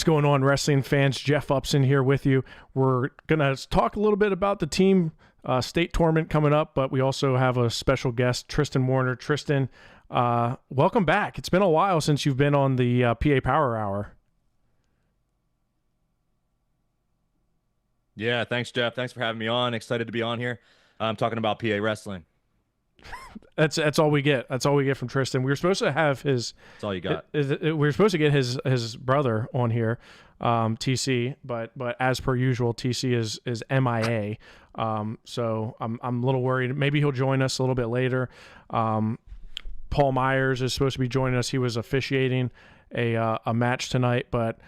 What's going on, wrestling fans? Jeff Upson here with you. We're going to talk a little bit about the team state tournament coming up, but we also have a special guest, Tristan Warner. Tristan, welcome back. It's been a while since you've been on the PA Power Hour. Yeah, thanks, Jeff. Thanks for having me on. Excited to be on here. I'm talking about PA wrestling. That's all we get. That's all we get from Tristan. We were supposed to have his. That's all you got. We were supposed to get his brother on here, TC, but as per usual, TC is MIA. So I'm a little worried. Maybe he'll join us a little bit later. Paul Myers is supposed to be joining us. He was officiating a match tonight, but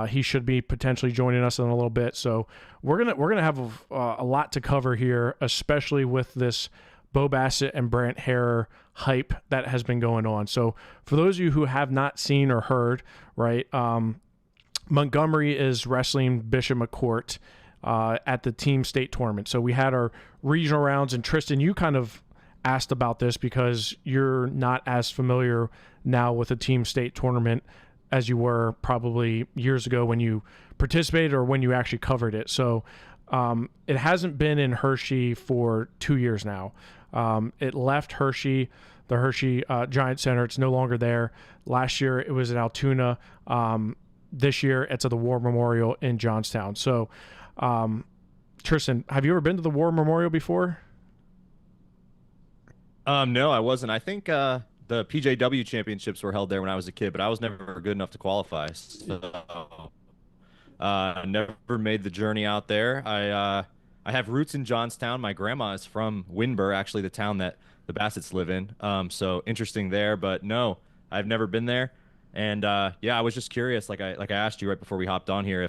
he should be potentially joining us in a little bit. So we're gonna have a lot to cover here, especially with this Bo Bassett and Brandt Harer hype that has been going on. So for those of you who have not seen or heard, right, Montgomery is wrestling Bishop McCourt at the team state tournament. So we had our regional rounds, and Tristan, you kind of asked about this because you're not as familiar now with the team state tournament as you were probably years ago when you participated or when you actually covered it. So it hasn't been in Hershey for 2 years now. It left Hershey, the Hershey Giant Center. It's no longer there. Last year it was in Altoona. This year it's at the War Memorial in Johnstown. So, Tristan, have you ever been to the War Memorial before? No, I wasn't. I think the PJW championships were held there when I was a kid, but I was never good enough to qualify. So never made the journey out there. I have roots in Johnstown. My grandma is from Winburn, actually the town that the Bassetts live in. So interesting there, but no, I've never been there. And yeah, I was just curious, like I asked you right before we hopped on here,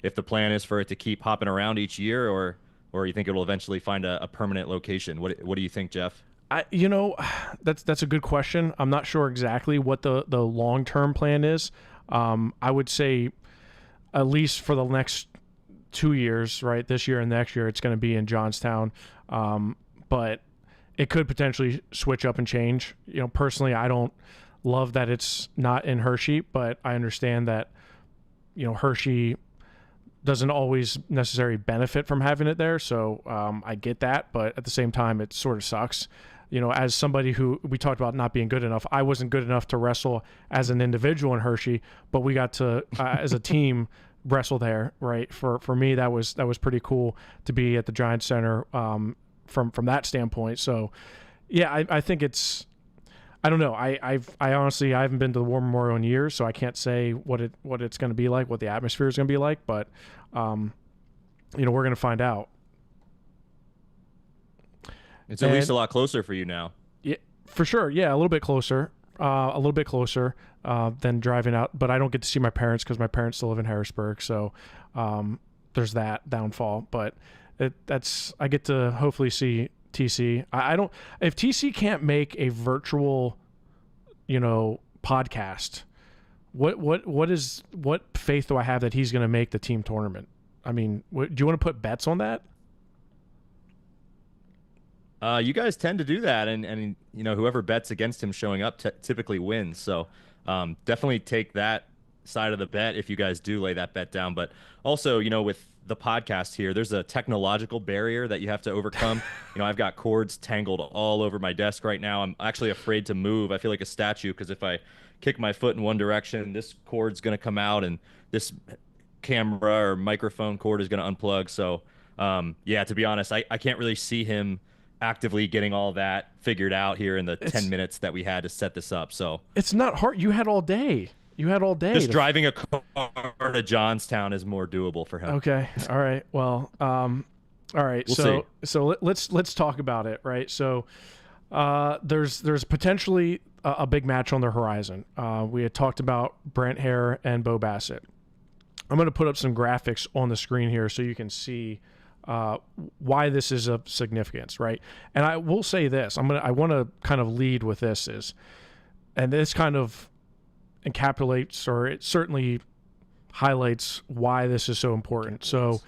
if the plan is for it to keep hopping around each year, or you think it will eventually find a permanent location. What do you think, Jeff? That's a good question. I'm not sure exactly what the long-term plan is. I would say at least for the next 2 years, right? This year and next year, it's going to be in Johnstown. But it could potentially switch up and change. Personally, I don't love that it's not in Hershey, but I understand that, Hershey doesn't always necessarily benefit from having it there. So I get that, but at the same time, it sort of sucks. As somebody who we talked about not being good enough, I wasn't good enough to wrestle as an individual in Hershey, but we got to, as a team, wrestle there, right? For me, that was pretty cool to be at the Giant Center from that standpoint. So, yeah, I think it's, I don't know. I honestly, I haven't been to the War Memorial in years, so I can't say what it's going to be like, what the atmosphere is going to be like. But, we're going to find out. It's at least a lot closer for you now. Yeah, for sure. Yeah, a little bit closer. Than driving out, but I don't get to see my parents because my parents still live in Harrisburg. So there's that downfall. But I get to hopefully see TC. I don't, if TC can't make a virtual, podcast, what faith do I have that he's going to make the team tournament? I mean, do you want to put bets on that? You guys tend to do that, and whoever bets against him showing up typically wins. So definitely take that side of the bet if you guys do lay that bet down. But also, with the podcast here, there's a technological barrier that you have to overcome. I've got cords tangled all over my desk right now. I'm actually afraid to move. I feel like a statue because if I kick my foot in one direction, this cord's going to come out, and this camera or microphone cord is going to unplug. So yeah, to be honest, I can't really see him actively getting all that figured out here in the 10 minutes that we had to set this up. So it's not hard. You had all day. Just driving a car to Johnstown is more doable for him. Okay. All right. Well, all right. We'll see. So let's talk about it. Right. So there's potentially a big match on the horizon. We had talked about Brandt Harer and Bo Bassett. I'm going to put up some graphics on the screen here so you can see why this is of significance, right? And I will say this, I want to kind of lead with this and this kind of encapsulates, or it certainly highlights why this is so important. So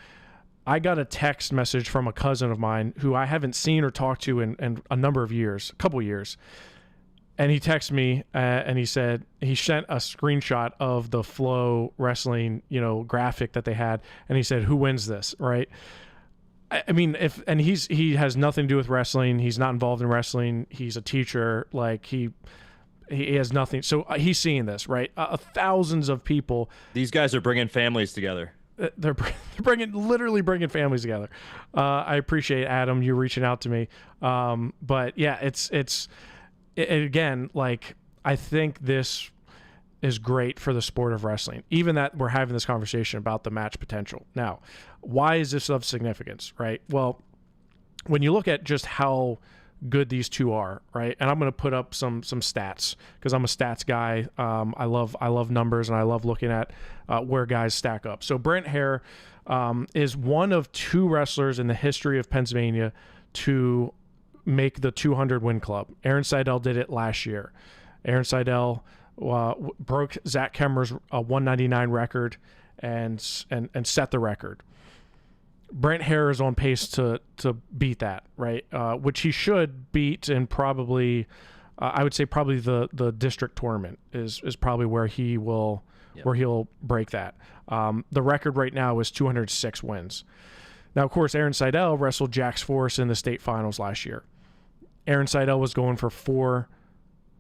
I got a text message from a cousin of mine who I haven't seen or talked to in a number of years, a couple of years. And he texted me and he said he sent a screenshot of the Flow Wrestling, graphic that they had, and he said, "Who wins this?" Right? I mean, he has nothing to do with wrestling. He's not involved in wrestling. He's a teacher. Like he has nothing. So he's seeing this, right? Thousands of people. These guys are bringing families together. They're literally bringing families together. I appreciate Adam you reaching out to me. But yeah, it's again, like, I think this is great for the sport of wrestling, even that we're having this conversation about the match potential. Now, why is this of significance, right? Well, when you look at just how good these two are, right? And I'm going to put up some stats because I'm a stats guy. I love numbers, and I love looking at where guys stack up. So Brandt Harer is one of two wrestlers in the history of Pennsylvania to make the 200 win club. Aaron Seidel did it last year. Aaron Seidel broke Zach Kemmer's 199 record and set the record. Brandt Harer is on pace to beat that, right? Which he should beat, and probably, I would say probably the district tournament is probably where he will where he'll break that. The record right now is 206 wins. Now, of course, Aaron Seidel wrestled Jax Forrest in the state finals last year. Aaron Seidel was going for 4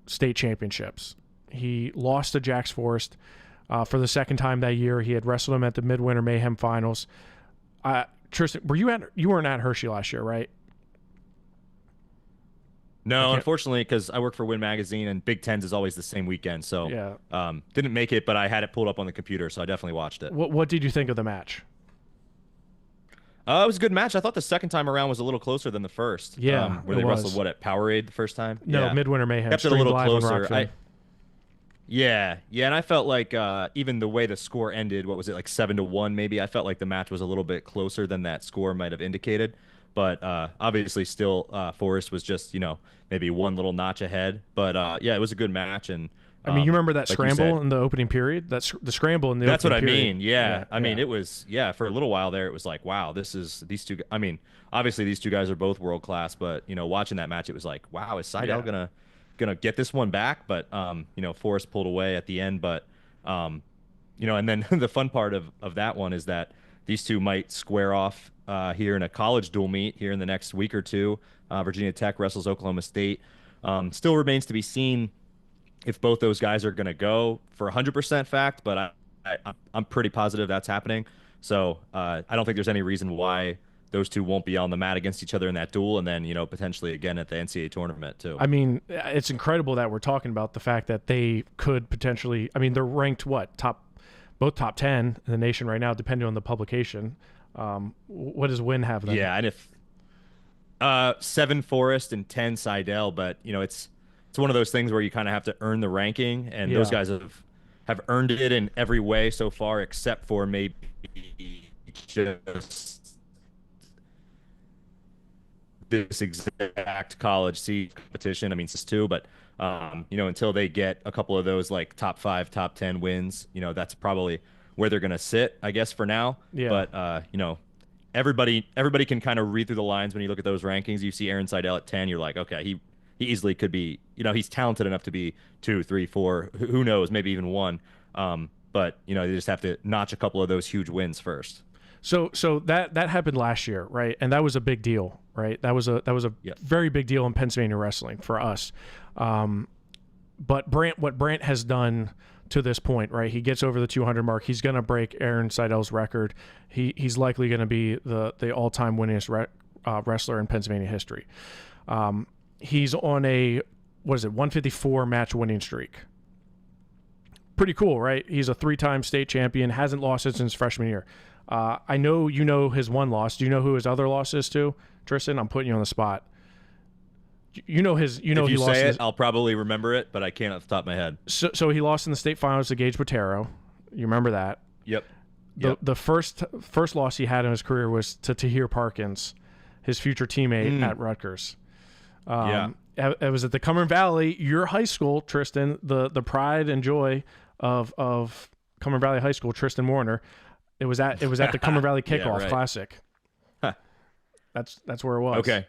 state championships. He lost to Jax Forrest for the second time that year. He had wrestled him at the Midwinter Mayhem finals. Tristan, you weren't at Hershey last year, right? No, unfortunately, because I work for Win Magazine, and Big Tens is always the same weekend. So didn't make it, but I had it pulled up on the computer, so I definitely watched it. What did you think of the match? It was a good match. I thought the second time around was a little closer than the first. Yeah, where they wrestled at Powerade the first time. No, yeah. Midwinter Mayhem. Kept it a little closer. Yeah, and I felt like even the way the score ended, what was it, like 7-1 maybe? I felt like the match was a little bit closer than that score might have indicated. But obviously still Forrest was just, maybe one little notch ahead. But yeah, it was a good match. And I mean, you remember that scramble in the opening period? That's the scramble in the That's opening what period. I mean. Yeah. I mean, it was, for a little while there, it was like, wow, these two. I mean, obviously these two guys are both world class, but, watching that match, it was like, wow, is Seidel gonna get this one back? But, Forrest pulled away at the end. But, and then the fun part of that one is that these two might square off here in a college dual meet here in the next week or two. Virginia Tech wrestles Oklahoma State. Still remains to be seen if both those guys are going to go for 100% fact, but I'm pretty positive that's happening. So I don't think there's any reason why those two won't be on the mat against each other in that duel, and then potentially again at the NCAA tournament too. I mean, it's incredible that we're talking about the fact that they could potentially. I mean, they're ranked both top 10 in the nation right now, depending on the publication. What does Win have then? Yeah, and if 7 Forrest and 10 Seidel, but it's one of those things where you kind of have to earn the ranking, and those guys have earned it in every way so far, except for maybe just this exact college seed competition. I mean, it's two, but until they get a couple of those like top 5, top 10 wins, that's probably where they're gonna sit, I guess, for now. Yeah. But everybody can kind of read through the lines when you look at those rankings. You see Aaron Seidel at 10, you're like, okay, he easily could be, he's talented enough to be 2, 3, 4, who knows, maybe even 1. But they just have to notch a couple of those huge wins first. So that happened last year, right? And that was a big deal, right? That was a very big deal in Pennsylvania wrestling for us. But what Brandt has done to this point, right? He gets over the 200 mark. He's going to break Aaron Seidel's record. He's likely going to be the all-time winningest wrestler in Pennsylvania history. He's on a 154 match winning streak. Pretty cool, right? He's a 3-time state champion, hasn't lost it since freshman year. I know his one loss. Do you know who his other loss is to, Tristan? I'm putting you on the spot. If he lost. Say it, I'll probably remember it, but I can't off the top of my head. So he lost in the state finals to Gage Botero. You remember that? Yep. The first loss he had in his career was to Tahir Parkins, his future teammate at Rutgers. It was at the Cumberland Valley, your high school, Tristan, the pride and joy of Cumberland Valley High School, Tristan Warner. It was at the Cumberland Valley Kickoff Classic. That's where it was. Okay.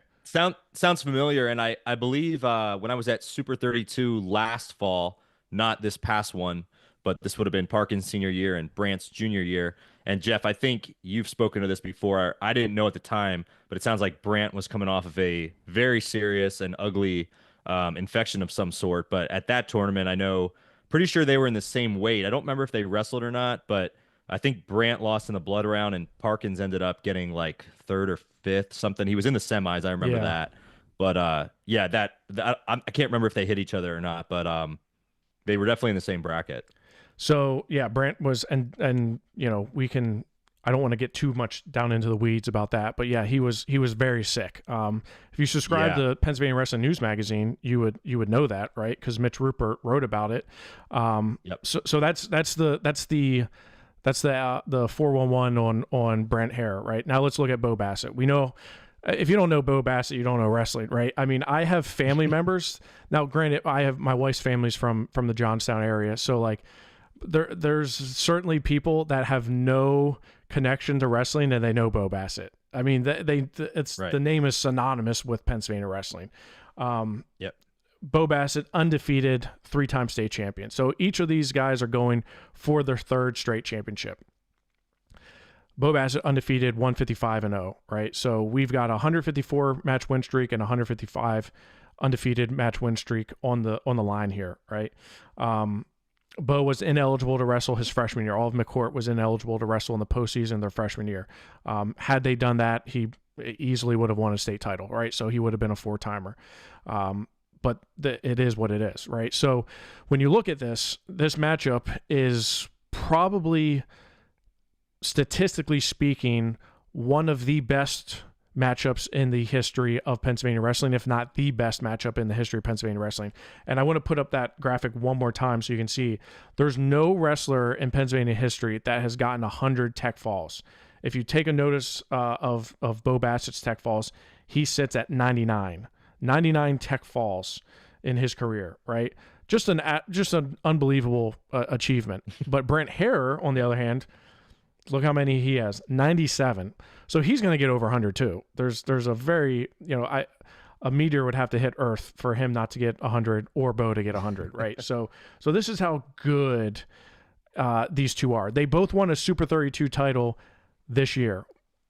Sounds familiar, and I believe when I was at Super 32 last fall, not this past one, but this would have been Parkin's senior year and Brandt's junior year. And Jeff, I think you've spoken to this before. I didn't know at the time, but it sounds like Brandt was coming off of a very serious and ugly infection of some sort. But at that tournament, I know pretty sure they were in the same weight. I don't remember if they wrestled or not, but I think Brandt lost in the blood round and Parkins ended up getting like third or fifth, something. He was in the semis. I remember Yeah. that. But yeah, that I can't remember if they hit each other or not, but they were definitely in the same bracket. So yeah, Brandt was, and you know, we can. I don't want to get too much down into the weeds about that, but yeah, he was very sick. If you subscribe Yeah. to Pennsylvania Wrestling News Magazine, you would know that, right? Because Mitch Rupert wrote about it. Yep. So that's the 411 on Brandt Harer, right? Now let's look at Bo Bassett. We know if you don't know Bo Bassett, you don't know wrestling, right? I mean, I have family members. Now, granted, I have my wife's family's from the Johnstown area, so like there's certainly people that have no connection to wrestling and they know Bo Bassett. I mean, it's Right. the name is synonymous with Pennsylvania wrestling. Yep. Bo Bassett, undefeated, 3-time state champion. So each of these guys are going for their third straight championship. Bo Bassett undefeated, 155-0, right? So we've got a 154 match win streak and 155 undefeated match win streak on the line here, right? Bo was ineligible to wrestle his freshman year. All of McCourt was ineligible to wrestle in the postseason their freshman year. Had they done that, he easily would have won a state title, right? So he would have been a 4-timer. But it is what it is, right? So when you look at this matchup is probably, statistically speaking, one of the best matchups in the history of Pennsylvania wrestling, if not the best matchup in the history of Pennsylvania wrestling. And I want to put up that graphic one more time so you can see there's no wrestler in Pennsylvania history that has gotten 100 tech falls. If you take a notice of Bo Bassett's tech falls, he sits at 99 tech falls in his career, right? Just an unbelievable achievement. But Brandt Harer, on the other hand, look how many he has, 97. So he's going to get over 100 too. There's a very, a meteor would have to hit Earth for him not to get 100 or Bo to get 100, right? So this is how good these two are. They both won a Super 32 title this year.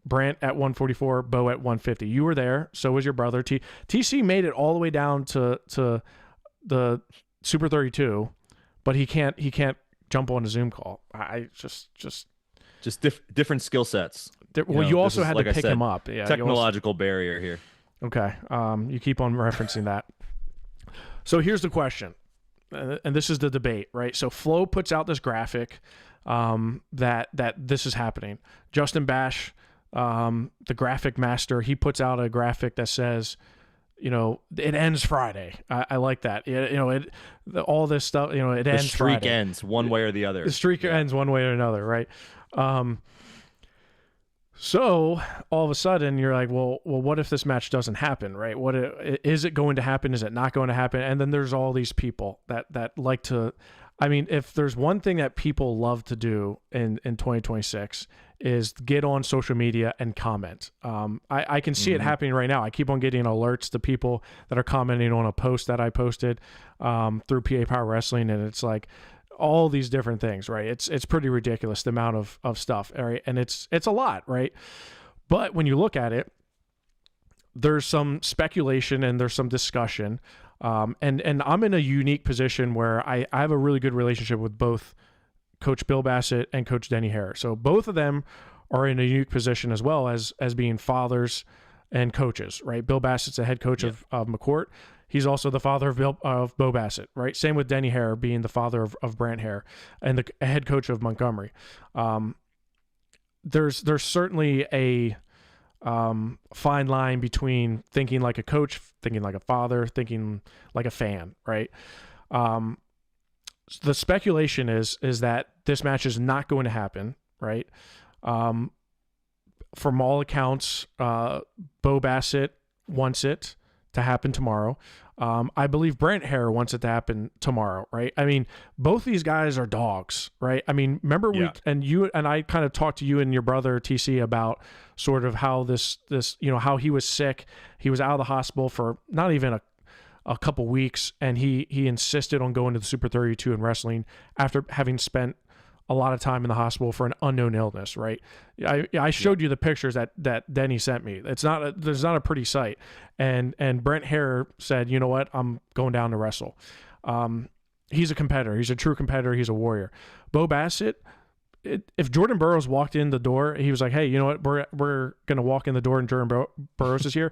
Brandt at 144, Bo at 150. You were there. So was your brother. TC made it all the way down to the Super 32, but he can't jump on a Zoom call. I just different skill sets. Well, you also had like to pick him up. Yeah, technological barrier here. Okay. You keep on referencing that. So here's the question, and this is the debate, right? So Flo puts out this graphic that this is happening. Justin Bash, the graphic master, he puts out a graphic that says, it ends Friday. I like that. All this stuff, it ends Friday. The streak ends one way or the other. The streak ends one way or another, right? So all of a sudden you're like, well, what if this match doesn't happen, right? Is it going to happen? Is it not going to happen? And then there's all these people that like to, I mean, if there's one thing that people love to do in 2026 is get on social media and comment. I can see it happening right now. I keep on getting alerts to people that are commenting on a post that I posted through PA Power Wrestling, and it's like all these different things, right? It's pretty ridiculous, the amount of stuff, right? And it's a lot, right? But when you look at it, there's some speculation and there's some discussion. And I'm in a unique position where I have a really good relationship with both Coach Bill Bassett and Coach Denny Harer. So both of them are in a unique position as well as being fathers and coaches, right? Bill Bassett's the head coach of McCourt. He's also the father of Bo Bassett, right? Same with Denny Harer being the father of Brandt Harer and the head coach of Montgomery. There's certainly a fine line between thinking like a coach, thinking like a father, thinking like a fan, right? The speculation is that this match is not going to happen, right? From all accounts, Bo Bassett wants it to happen tomorrow. I believe Brandt Harer wants it to happen tomorrow, right? I mean, both these guys are dogs, right? I mean, remember Yeah. you and I kind of talked to you and your brother TC about sort of how this how he was sick. He was out of the hospital for not even a couple weeks, and he insisted on going to the Super 32 and wrestling after having spent a lot of time in the hospital for an unknown illness, right? I showed you the pictures that Denny sent me. There's not a pretty sight. And Brandt Harer said, you know what, I'm going down to wrestle. He's a competitor. He's a true competitor. He's a warrior. Bo Bassett, if Jordan Burroughs walked in the door, he was like, hey, you know what, we're gonna walk in the door and Jordan Burroughs is here.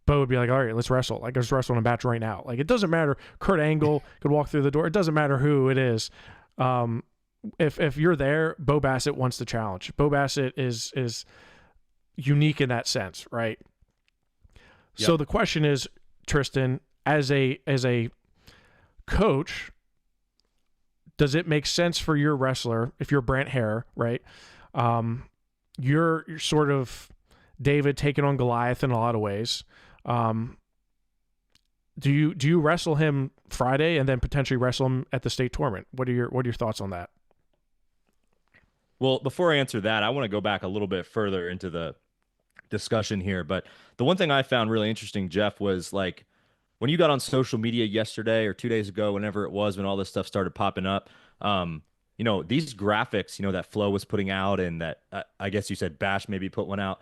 Bo would be like, all right, let's wrestle. Like, let's wrestle in a match right now. Like, it doesn't matter. Kurt Angle could walk through the door. It doesn't matter who it is. If you're there, Bo Bassett wants the challenge. Bo Bassett is unique in that sense, right? Yep. So the question is, Tristan, as a coach, does it make sense for your wrestler, if you're Brandt Harer, right? You're sort of David taking on Goliath in a lot of ways. Do you wrestle him Friday and then potentially wrestle him at the state tournament? What are your thoughts on that? Well, before I answer that, I want to go back a little bit further into the discussion here. But the one thing I found really interesting, Jeff, was like when you got on social media yesterday or 2 days ago, whenever it was, when all this stuff started popping up, these graphics, that Flo was putting out, and that I guess you said Bash maybe put one out.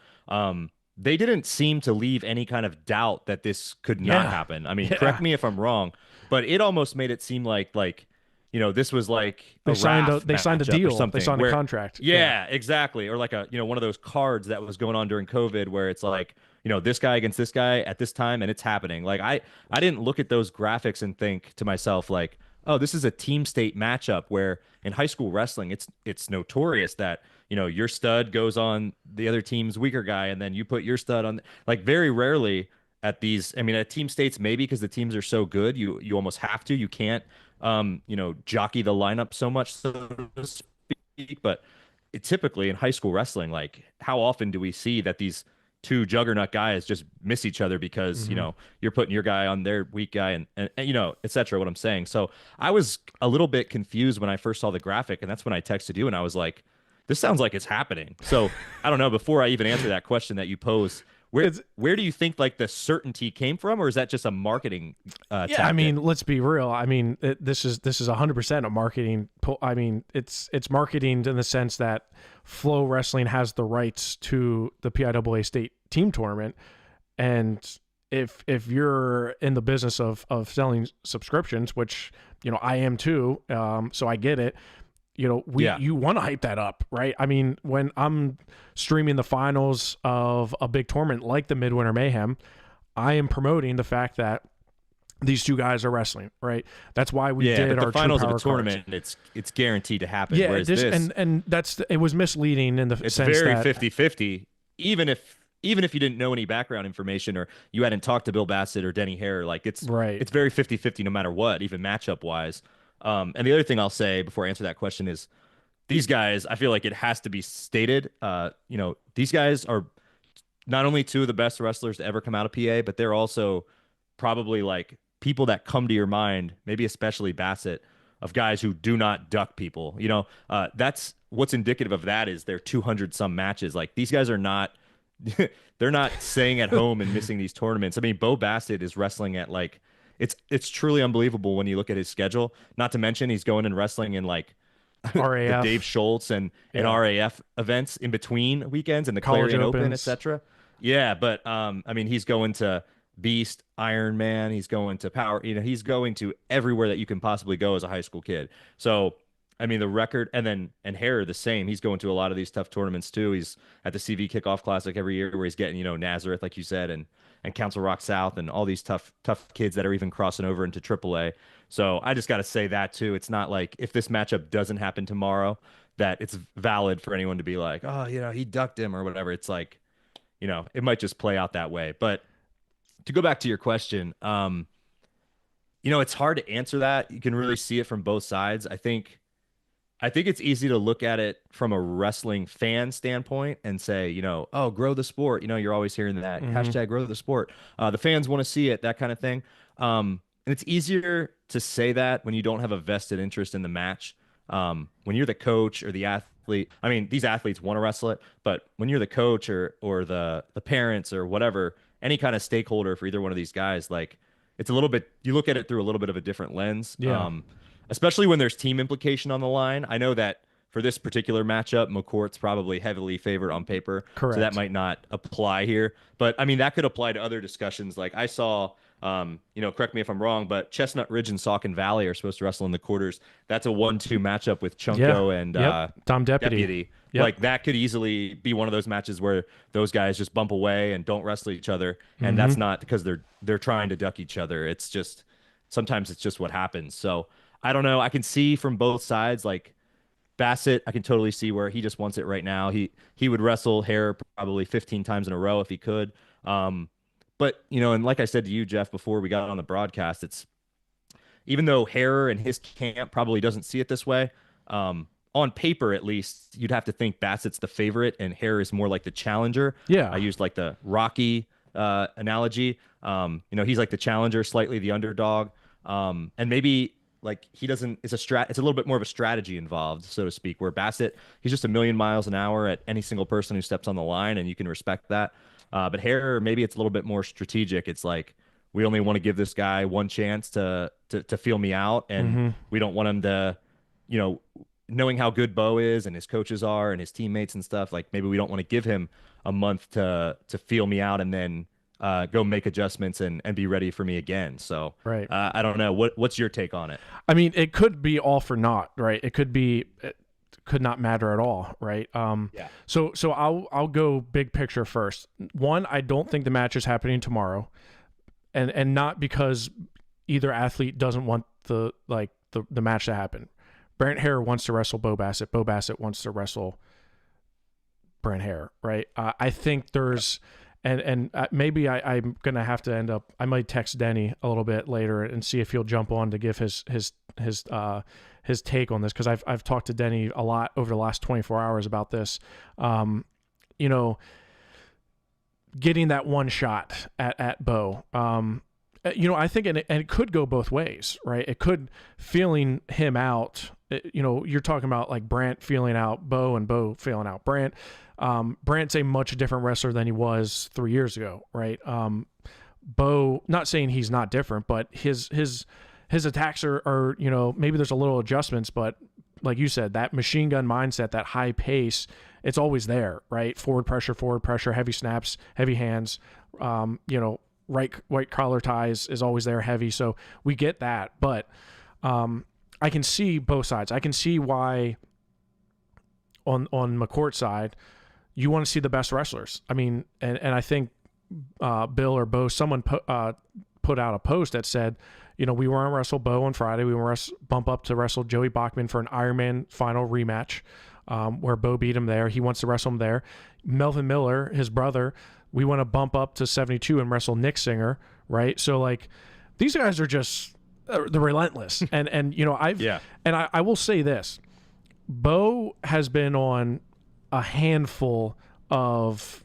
They didn't seem to leave any kind of doubt that this could not happen. I mean, correct me if I'm wrong, but it almost made it seem like this was like they signed a deal, or something. They signed a contract. Yeah, exactly. Or like one of those cards that was going on during COVID where it's like, this guy against this guy at this time and it's happening. Like I didn't look at those graphics and think to myself like, oh, this is a team state matchup, where in high school wrestling, it's notorious that, your stud goes on the other team's weaker guy and then you put your stud on. Like, very rarely at these, I mean, at team states, maybe because the teams are so good, you almost have to. You can't jockey the lineup so much, so to speak. But typically in high school wrestling, like, how often do we see that these two juggernaut guys just miss each other because you're putting your guy on their weak guy, and et cetera, what I'm saying. So I was a little bit confused when I first saw the graphic, and that's when I texted you and I was like, this sounds like it's happening. So I don't know, before I even answer that question that you posed, where do you think like the certainty came from, or is that just a marketing tactic? I mean, let's be real. I mean, this is 100% a marketing. I mean, it's marketing in the sense that Flow Wrestling has the rights to the PIAA state team tournament, and if you're in the business of selling subscriptions, which I am too, so I get it. You want to hype that up, right? I mean, when I'm streaming the finals of a big tournament like the Midwinter Mayhem, I am promoting the fact that these two guys are wrestling, right? That's why we did but our the finals of a cards. tournament. It's guaranteed to happen. Yeah, whereas and it was misleading in the it's sense very that 50-50, even if you didn't know any background information or you hadn't talked to Bill Bassett or Denny Harer. Like, it's very 50-50 no matter what, even matchup wise. And the other thing I'll say before I answer that question is, these guys, I feel like it has to be stated, these guys are not only two of the best wrestlers to ever come out of PA, but they're also probably like people that come to your mind, maybe especially Bassett, of guys who do not duck people. That's what's indicative of that is their 200 some matches. Like, these guys are not, they're not staying at home and missing these tournaments. I mean, Bo Bassett is wrestling at like, it's truly unbelievable when you look at his schedule. Not to mention he's going and wrestling in like RAF, the Dave Schultz and RAF events in between weekends, and the College Clarion Open, Opens. etc. Yeah, but I mean, he's going to Beast, Iron Man. He's going to Power. He's going to everywhere that you can possibly go as a high school kid. So, I mean, the record, and Harer the same. He's going to a lot of these tough tournaments too. He's at the CV Kickoff Classic every year, where he's getting Nazareth, like you said, and Council Rock South, and all these tough kids that are even crossing over into AAA. So I just got to say that too. It's not like if this matchup doesn't happen tomorrow that it's valid for anyone to be like, oh, he ducked him or whatever. It's like, it might just play out that way. But to go back to your question, it's hard to answer that. You can really see it from both sides. I think I think it's easy to look at it from a wrestling fan standpoint and say, oh, grow the sport. You're always hearing that Mm-hmm. hashtag grow the sport. The fans want to see it, that kind of thing. And it's easier to say that when you don't have a vested interest in the match. When you're the coach or the athlete, I mean, these athletes want to wrestle it, but when you're the coach or the parents or whatever, any kind of stakeholder for either one of these guys, like it's a little bit, you look at it through a little bit of a different lens. Yeah, Especially when there's team implication on the line. I know that for this particular matchup, McCourt's probably heavily favored on paper, so that correct. might not apply here. But I mean, that could apply to other discussions. Like I saw, correct me if I'm wrong, but Chestnut Ridge and Saucon Valley are supposed to wrestle in the quarters. That's a 1-2 matchup with Yeah. Chunko and Yep. Dom Deputy. Deputy. Yep. Like that could easily be one of those matches where those guys just bump away and don't wrestle each other, and Mm-hmm. that's not because they're trying to duck each other. It's just sometimes it's just what happens. So I don't know. I can see from both sides. Like Bassett, I can totally see where he just wants it right now. He would wrestle Harer probably 15 times in a row if he could. But and like I said to you, Jeff, before we got on the broadcast, it's even though Harer and his camp probably doesn't see it this way, on paper at least, you'd have to think Bassett's the favorite and Harer is more like the challenger. Yeah. I used like the Rocky analogy. He's like the challenger, slightly the underdog. And maybe like he doesn't, it's a little bit more of a strategy involved, so to speak, where Bassett, he's just a million miles an hour at any single person who steps on the line, and you can respect that. But Harer, maybe it's a little bit more strategic. It's like, we only want to give this guy one chance to feel me out, and Mm-hmm. we don't want him to, knowing how good Bo is and his coaches are and his teammates and stuff, like maybe we don't want to give him a month to feel me out and then go make adjustments and be ready for me again. So Right. I don't know. What's your take on it? I mean, it could be all for naught, right? It could not matter at all, right? Yeah. So I'll go big picture first. One, I don't think the match is happening tomorrow, and not because either athlete doesn't want the match to happen. Brandt Harer wants to wrestle Bo Bassett. Bo Bassett wants to wrestle Brandt Harer, right? I think there's, and maybe I'm gonna have to end up. I might text Denny a little bit later and see if he'll jump on to give his take on this, because I've talked to Denny a lot over the last 24 hours about this. Getting that one shot at Bo. I think, and it could go both ways, right? It could feeling him out. You're talking about like Brandt feeling out Bo and Bo feeling out Brandt. Brandt's a much different wrestler than he was 3 years ago, right? Bo, not saying he's not different, but his attacks are maybe there's a little adjustments, but like you said, that machine gun mindset, that high pace, it's always there, right? Forward pressure, heavy snaps, heavy hands, right white collar ties is always there, heavy. So we get that, but I can see both sides. I can see why on McCourt's side, you want to see the best wrestlers. I mean, and I think Bill or Bo, someone put out a post that said, we were on wrestle Bo on Friday. We were bump up to wrestle Joey Bachman for an Ironman final rematch, where Bo beat him there. He wants to wrestle him there. Melvin Miller, his brother, we want to bump up to 72 and wrestle Nick Singer, right? So like, these guys are just they're relentless. and I will say this: Bo has been on a handful of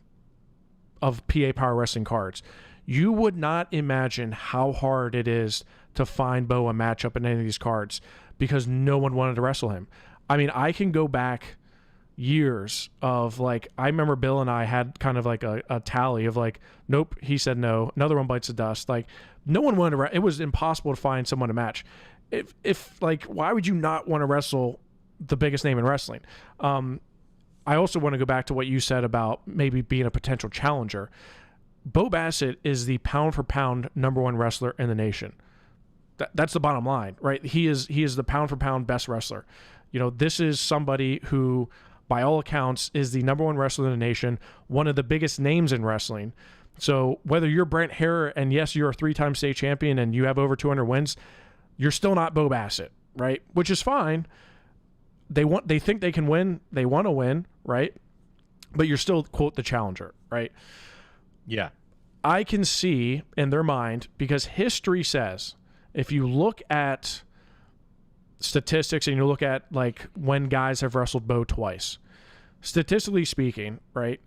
PA Power Wrestling cards. You would not imagine how hard it is to find Bo a matchup in any of these cards, because no one wanted to wrestle him. I mean, I can go back years of like, I remember Bill and I had kind of like a tally of like, nope, he said no, another one bites the dust. Like, no one wanted to it was impossible to find someone to match. If like, why would you not want to wrestle the biggest name in wrestling? I also want to go back to what you said about maybe being a potential challenger. Bo Bassett is the pound for pound number one wrestler in the nation. That's the bottom line, right? He is the pound for pound best wrestler. This is somebody who, by all accounts, is the number one wrestler in the nation, one of the biggest names in wrestling. So whether you're Brandt Harer and yes, you're a 3-time state champion and you have over 200 wins, you're still not Bo Bassett, right? Which is fine. They think they can win. They want to win, right? But you're still, quote, the challenger, right? Yeah. I can see in their mind, because history says, if you look at statistics and you look at like when guys have wrestled Bo twice, statistically speaking, right?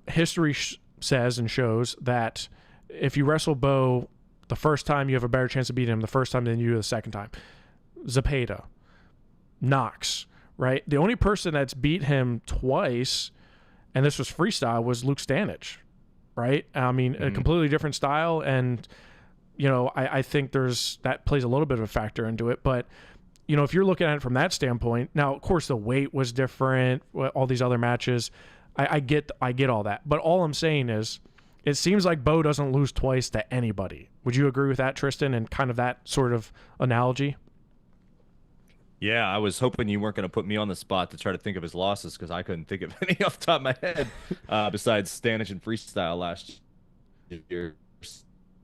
History says and shows that if you wrestle Bo the first time, you have a better chance of beating him the first time than you do the second time. Zepeda, Knox, right? The only person that's beat him twice, and this was freestyle, was Luke Stanich, right? I mean, a completely different style, and I think that plays a little bit of a factor into it. But if you're looking at it from that standpoint, now of course the weight was different, all these other matches, I get all that. But all I'm saying is, it seems like Bo doesn't lose twice to anybody. Would you agree with that, Tristan, and kind of that sort of analogy? Yeah, I was hoping you weren't going to put me on the spot to try to think of his losses because I couldn't think of any off the top of my head besides Stanich and freestyle last year.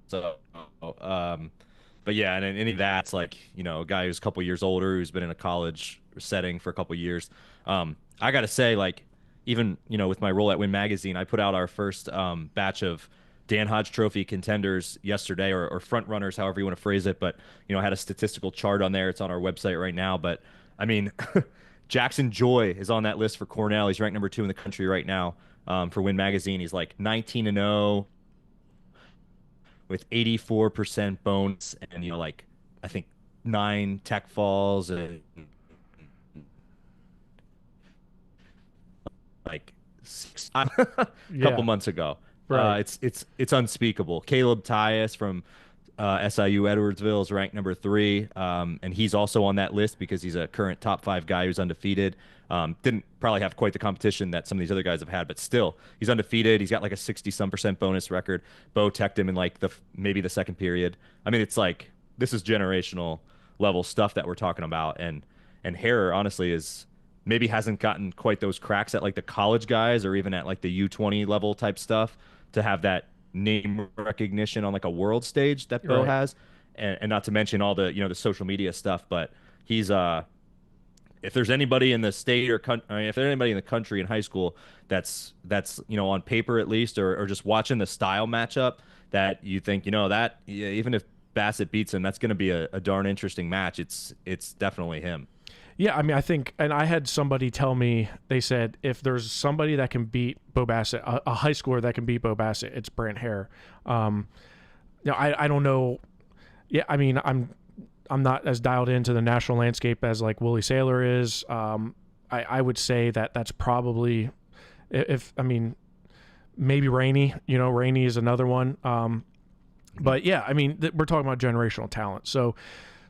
So, but yeah, and any of that's like, a guy who's a couple years older, who's been in a college setting for a couple years. I got to say, like, even, with my role at Win Magazine, I put out our first batch of Dan Hodge Trophy contenders yesterday, or front runners, however you want to phrase it. But, I had a statistical chart on there. It's on our website right now. But, I mean, Jackson Joy is on that list for Cornell. He's ranked number 2 in the country right now for Win Magazine. He's like 19-0 with 84% bonus and, like, I think 9 tech falls and like a couple months ago. Right. It's unspeakable. Caleb Tyus from SIU Edwardsville is ranked number 3, and he's also on that list because he's a current top 5 guy who's undefeated. Didn't probably have quite the competition that some of these other guys have had, but still, he's undefeated. He's got like a 60-some% bonus record. Bo teched him in like maybe the second period. I mean, it's like this is generational level stuff that we're talking about, and Harer honestly maybe hasn't gotten quite those cracks at like the college guys or even at like the U20 level type stuff to have that name recognition on like a world stage that Bo has, and not to mention all the the social media stuff. But he's if there's anybody in the state or if there's anybody in the country in high school that's on paper at least or just watching the style matchup that you think that even if Bassett beats him, that's going to be a darn interesting match. It's definitely him. Yeah, I mean, I think, and I had somebody tell me, they said, if there's somebody that can beat Bo Bassett, a high schooler that can beat Bo Bassett, it's Brandt Harer. I don't know. Yeah, I mean, I'm not as dialed into the national landscape as like Willie Saylor is. I would say that's probably, maybe Rainey. Rainey is another one. But yeah, I mean, we're talking about generational talent. So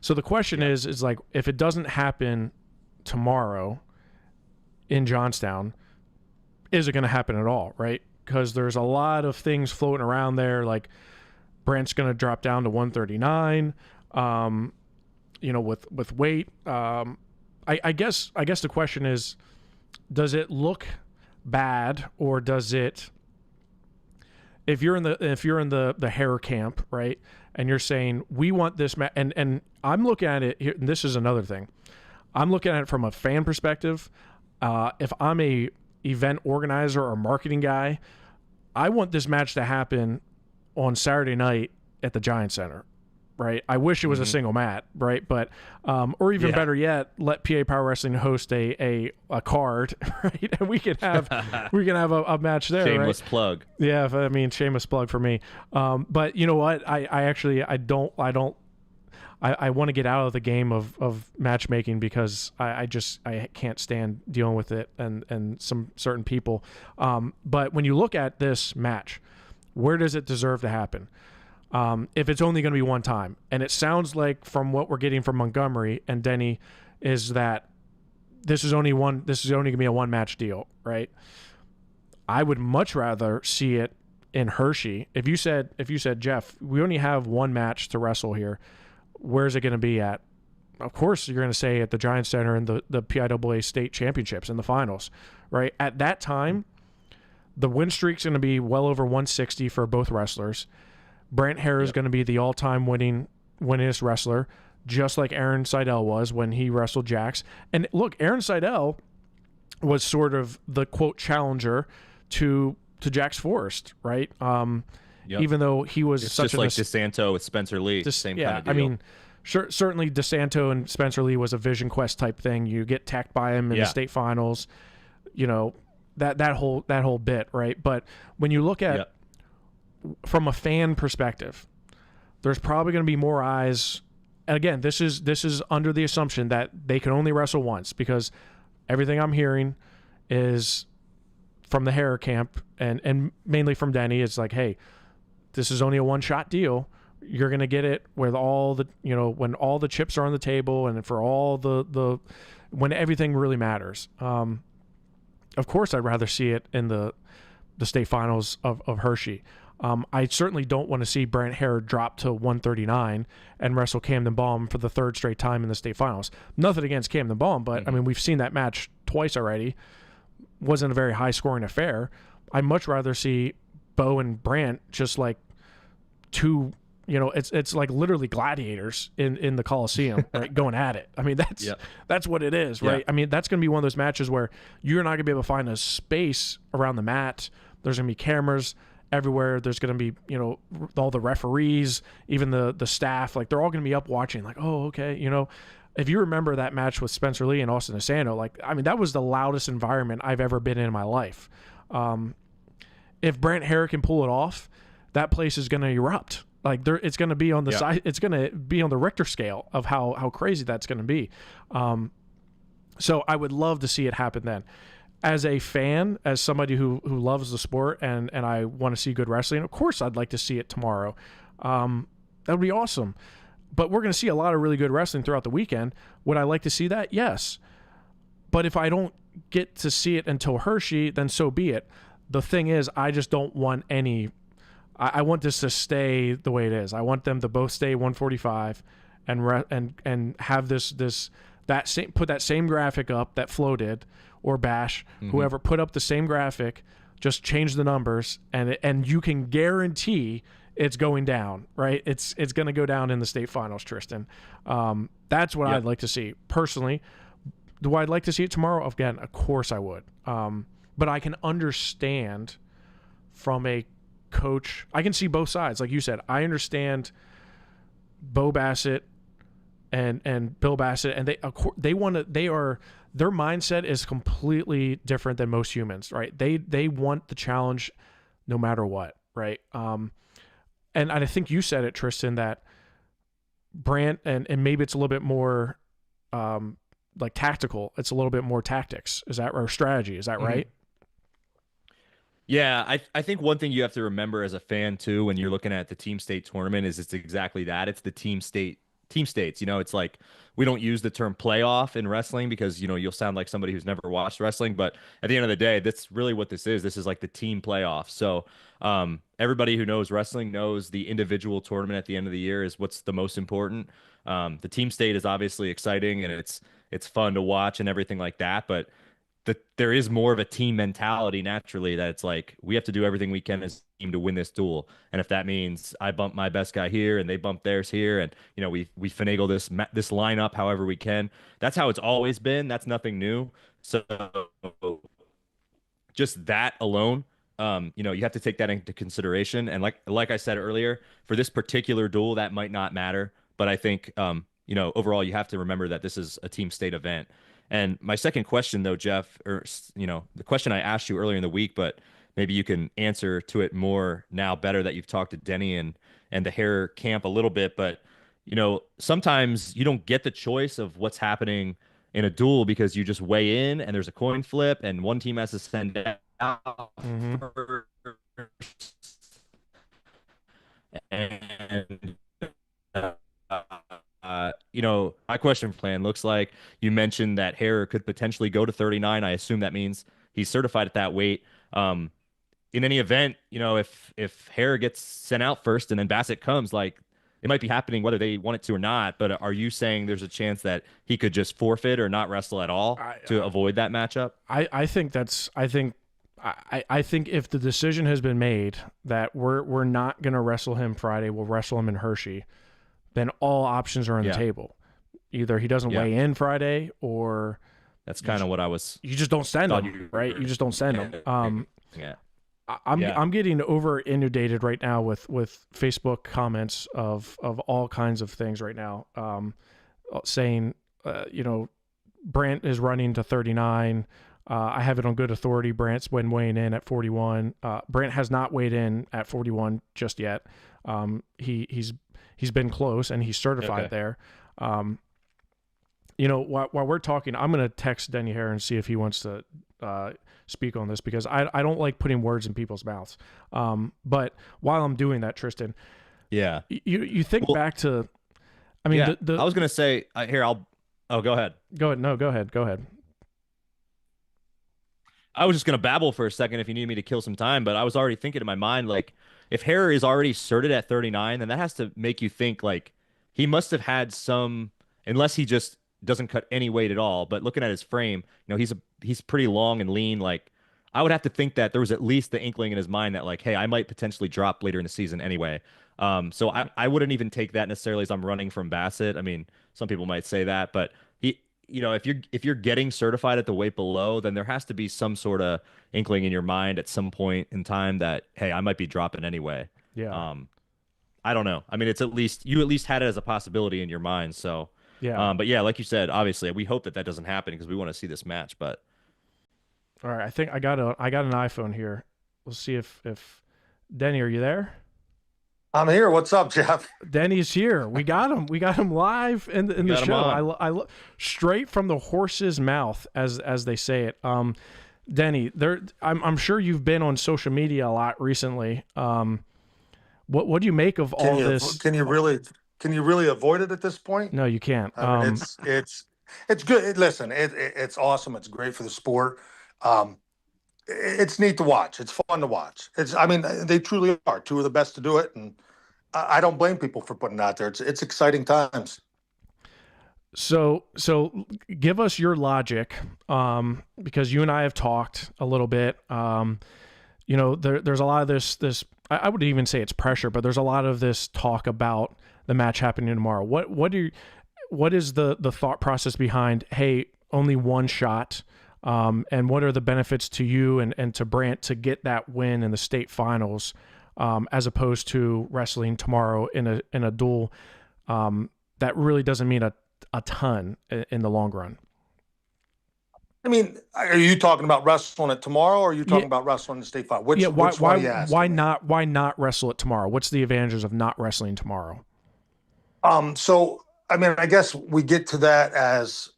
the question is like, if it doesn't happen tomorrow in Johnstown, is it going to happen at all, right? Because there's a lot of things floating around there, like Brandt's going to drop down to 139, with weight. I guess the question is, does it look bad, or does it? If you're in the Harer camp, right, and you're saying we want this match, and I'm looking at it here, and this is another thing, I'm looking at it from a fan perspective. If I'm a event organizer or marketing guy, I want this match to happen on Saturday night at the Giant Center, right? I wish it was a single mat, right? But or even better yet, let PA Power Wrestling host a card, right? And we can have a match there. Shameless right? plug. Yeah, I mean, shameless plug for me. But you know what? I want to get out of the game of matchmaking because I can't stand dealing with it and some certain people. But when you look at this match, where does it deserve to happen? If it's only going to be one time, and it sounds like from what we're getting from Montgomery and Denny is that this is only going to be a one match deal, right? I would much rather see it in Hershey. If you said, Jeff, we only have one match to wrestle here, where's it going to be at? Of course, you're going to say at the Giant Center and the PIAA state championships in the finals, right? At that time, the win streak's going to be well over 160 for both wrestlers. Brandt Harer is going to be the all-time winningest wrestler, just like Aaron Seidel was when he wrestled Jax. And look, Aaron Seidel was sort of the quote challenger to Jax Forrest, right? Even though he was it's just like DeSanto with Spencer Lee, same kind of deal. I mean, certainly DeSanto and Spencer Lee was a Vision Quest type thing. You get tacked by him in the state finals, you know, that whole bit, right? But when you look at from a fan perspective, there's probably going to be more eyes. And again, this is under the assumption that they can only wrestle once, because everything I'm hearing is from the Harer camp and mainly from Denny. It's like, hey, this is only a one-shot deal. You're going to get it with all the, you know, when all the chips are on the table and for all the when everything really matters. Of course, I'd rather see it in the state finals of Hershey. I certainly don't want to see Brandt Harer drop to 139 and wrestle Camden Baum for the third straight time in the state finals. Nothing against Camden Baum, but I mean, we've seen that match twice already. Wasn't a very high-scoring affair. I'd much rather see Bo and Brandt just like two, you know, it's like literally gladiators in the Coliseum, right, going at it. I mean, that's what it is, right? I mean, that's going to be one of those matches where you're not going to be able to find a space around the mat. There's going to be cameras everywhere. There's going to be, you know, all the referees, even the staff, like they're all going to be up watching, like, oh, okay, you know. If you remember that match with Spencer Lee and Austin DeSanto, like, I mean, that was the loudest environment I've ever been in my life. If Brandt Harer can pull it off, that place is going to erupt. Like, it's going to be on the side. It's going to be on the Richter scale of how crazy that's going to be. So I would love to see it happen then. As a fan, as somebody who loves the sport and I want to see good wrestling, of course I'd like to see it tomorrow. That would be awesome. But we're going to see a lot of really good wrestling throughout the weekend. Would I like to see that? Yes. But if I don't get to see it until Hershey, then so be it. The thing is, I just don't want any. I want this to stay the way it is. I want them to both stay 145 and have put that same graphic up that Flo did, or Bash, whoever put up the same graphic, just change the numbers, and you can guarantee it's going down, right? It's going to go down in the state finals, Tristan. That's what I'd like to see personally. Do I like to see it tomorrow? Again, of course I would. But I can understand from a coach. I can see both sides. Like you said, I understand Bo Bassett and Bill Bassett, and they want to. Their mindset is completely different than most humans, right? They want the challenge no matter what, right? And I think you said it, Tristan, that Brandt, and maybe it's a little bit more like tactical. It's a little bit more tactics. Is that, or strategy? Is that right? Yeah, I think one thing you have to remember as a fan too, when you're looking at the team state tournament, is it's exactly that. It's the team states. You know, it's like, we don't use the term playoff in wrestling because, you know, you'll sound like somebody who's never watched wrestling, but at the end of the day, that's really what this is. This is like the team playoff. So everybody who knows wrestling knows the individual tournament at the end of the year is what's the most important. The team state is obviously exciting and it's fun to watch and everything like that, but there is more of a team mentality naturally, that it's like, we have to do everything we can as a team to win this duel. And if that means I bump my best guy here and they bump theirs here, and, you know, we finagle this lineup however we can. That's how it's always been. That's nothing new. So just that alone, you know, you have to take that into consideration. And like I said earlier, for this particular duel, that might not matter. But I think, you know, overall, you have to remember that this is a team state event. And my second question, though, Jeff, or, you know, the question I asked you earlier in the week, but maybe you can answer to it more now, better that you've talked to Denny and the Harer camp a little bit. But, you know, sometimes you don't get the choice of what's happening in a duel because you just weigh in and there's a coin flip and one team has to send out first. And you know, my question plan looks like, you mentioned that Harer could potentially go to 39. I assume that means he's certified at that weight. In any event, you know, if Harer gets sent out first and then Bassett comes, like, it might be happening whether they want it to or not. But are you saying there's a chance that he could just forfeit or not wrestle at all to avoid that matchup? I think if the decision has been made that we're not going to wrestle him Friday, we'll wrestle him in Hershey, then all options are on the table. Either he doesn't weigh in Friday, or that's kind of what I was. You just don't send him, right? You just don't send him. Yeah. I'm getting over inundated right now with Facebook comments of all kinds of things right now, saying, you know, Brandt is running to 39. I have it on good authority. Brandt's been weighing in at 41. Brandt has not weighed in at 41 just yet. He's been close and he's certified Okay. there. Um, you know, while we're talking, I'm going to text Denny Hare and see if he wants to speak on this, because I don't like putting words in people's mouths. But while I'm doing that, Tristan, Yeah. you think Well, back to, I mean, yeah. the I was gonna say here. Oh, go ahead. go ahead. No, go ahead. Go ahead. I was just gonna babble for a second if you need me to kill some time, but I was already thinking in my mind like if Harer is already certed at 39, then that has to make you think like he must have had some, unless he just doesn't cut any weight at all. But looking at his frame, he's pretty long and lean. Like I would have to think that there was at least the inkling in his mind that like, hey, I might potentially drop later in the season anyway. So I wouldn't even take that necessarily as I'm running from Bassett. I mean, some people might say that, but if you're getting certified at the weight below, then there has to be some sort of inkling in your mind at some point in time that, hey, I might be dropping anyway. Yeah. Um, I don't know. I mean, it's at least you at least had it as a possibility in your mind. So, Yeah. but yeah, like you said, obviously we hope that that doesn't happen because we want to see this match. But All right. I think I got an iPhone here. We'll see if Denny, are you there? I'm here. What's up, Jeff? Denny's here. We got him. We got him live in the got him show. on. Straight from the horse's mouth, as they say it. Denny, I'm sure you've been on social media a lot recently. What do you make of Can all you this? can you really avoid it at this point? No, you can't. I mean, it's good. Listen, it's awesome. It's great for the sport. Um, it's neat to watch. It's fun to watch. I mean, they truly are two of the best to do it, and I don't blame people for putting it out there. It's exciting times. So give us your logic, because you and I have talked a little bit. You know, there's a lot of this. I would even say it's pressure, but there's a lot of this talk about the match happening tomorrow. What is the thought process behind, hey, only one shot, and what are the benefits to you and to Brandt to get that win in the state finals, as opposed to wrestling tomorrow in a duel that really doesn't mean a ton in the long run. I mean, are you talking about wrestling it tomorrow, or are you Yeah, talking about wrestling the state fight? yeah. Which one are you asking me? Why not wrestle it tomorrow? What's the advantages of not wrestling tomorrow? So I mean, I guess we get to that as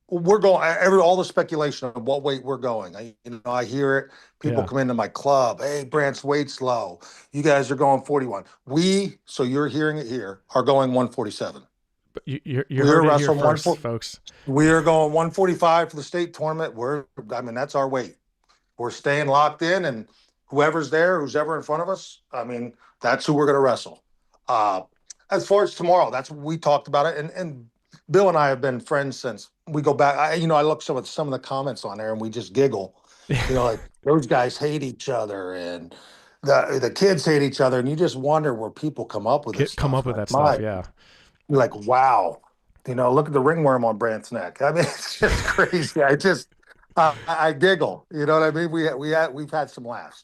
we're going all the speculation of what weight we're going. I hear it. People Yeah, come into my club. Hey, Brandt's weight's low. You guys are going 41. So you're hearing it here, are going 147. but you We're heard it here wrestling first, folks. we're going 145 for the state tournament. I mean, that's our weight. We're staying locked in, and whoever's there, who's ever in front of us, I mean, that's who we're going to wrestle. Uh, as far as tomorrow, that's what we talked about it, and Bill and I have been friends since we go back. I look some of the comments on there, and we just giggle. Like those guys hate each other, and the kids hate each other, and you just wonder where people come up with this Come stuff. up with Like, that stuff. my, Yeah. you're like, wow. Look at the ringworm on Brandt's neck. I mean, it's just crazy. I giggle. You know what I mean? We've had some laughs.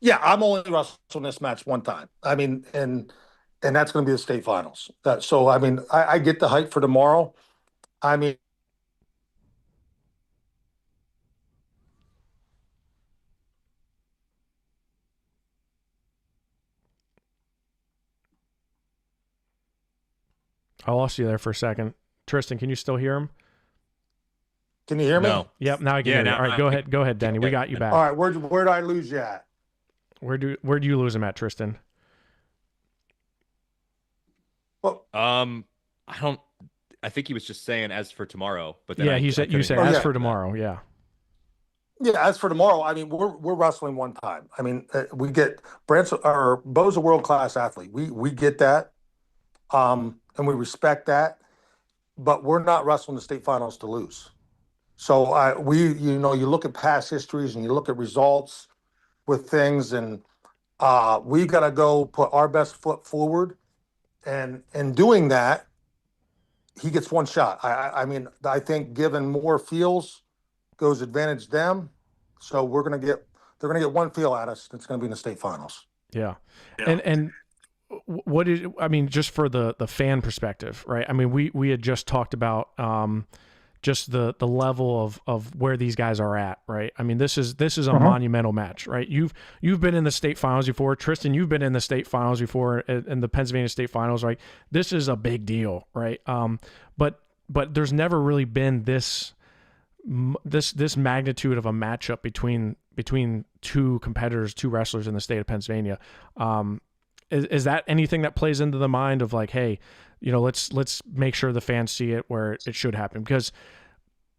Yeah, I'm only wrestling this match one time. I mean, and that's going to be the state finals. So I mean, I get the hype for tomorrow. I mean, I lost you there for a second. Tristan, can you still hear him? can you hear me? no, Yep, now I can yeah, hear you. now All right, go ahead. Go ahead, Denny. We got you All back. right, where did I lose you at? Where do you lose him at, Tristan? Well, I don't. I think he was just saying as for tomorrow, but then Yeah, I you said couldn't hear as yeah. for tomorrow. Yeah. yeah. As for tomorrow, I mean, we're wrestling one time. I mean, we get Brent's or Bo's a world class athlete. We get that, and we respect that. But we're not wrestling the state finals to lose. So you look at past histories and you look at results with things, and we got to go put our best foot forward. And in doing that, he gets one shot. I mean, I think given more feels goes advantage them. So we're going to get they're going to get one feel at us. It's going to be in the state finals. Yeah. And what is, I mean, just for the fan perspective, right? I mean, we had just talked about just the level of where these guys are at, right? I mean, this is a monumental match, right? You've been in the state finals before. Tristan, you've been in the state finals before, in the Pennsylvania state finals, right? This is a big deal, right? But there's never really been this magnitude of a matchup between two competitors, two wrestlers in the state of Pennsylvania. Is that anything that plays into the mind of like, hey, you know, let's make sure the fans see it where it should happen? Because,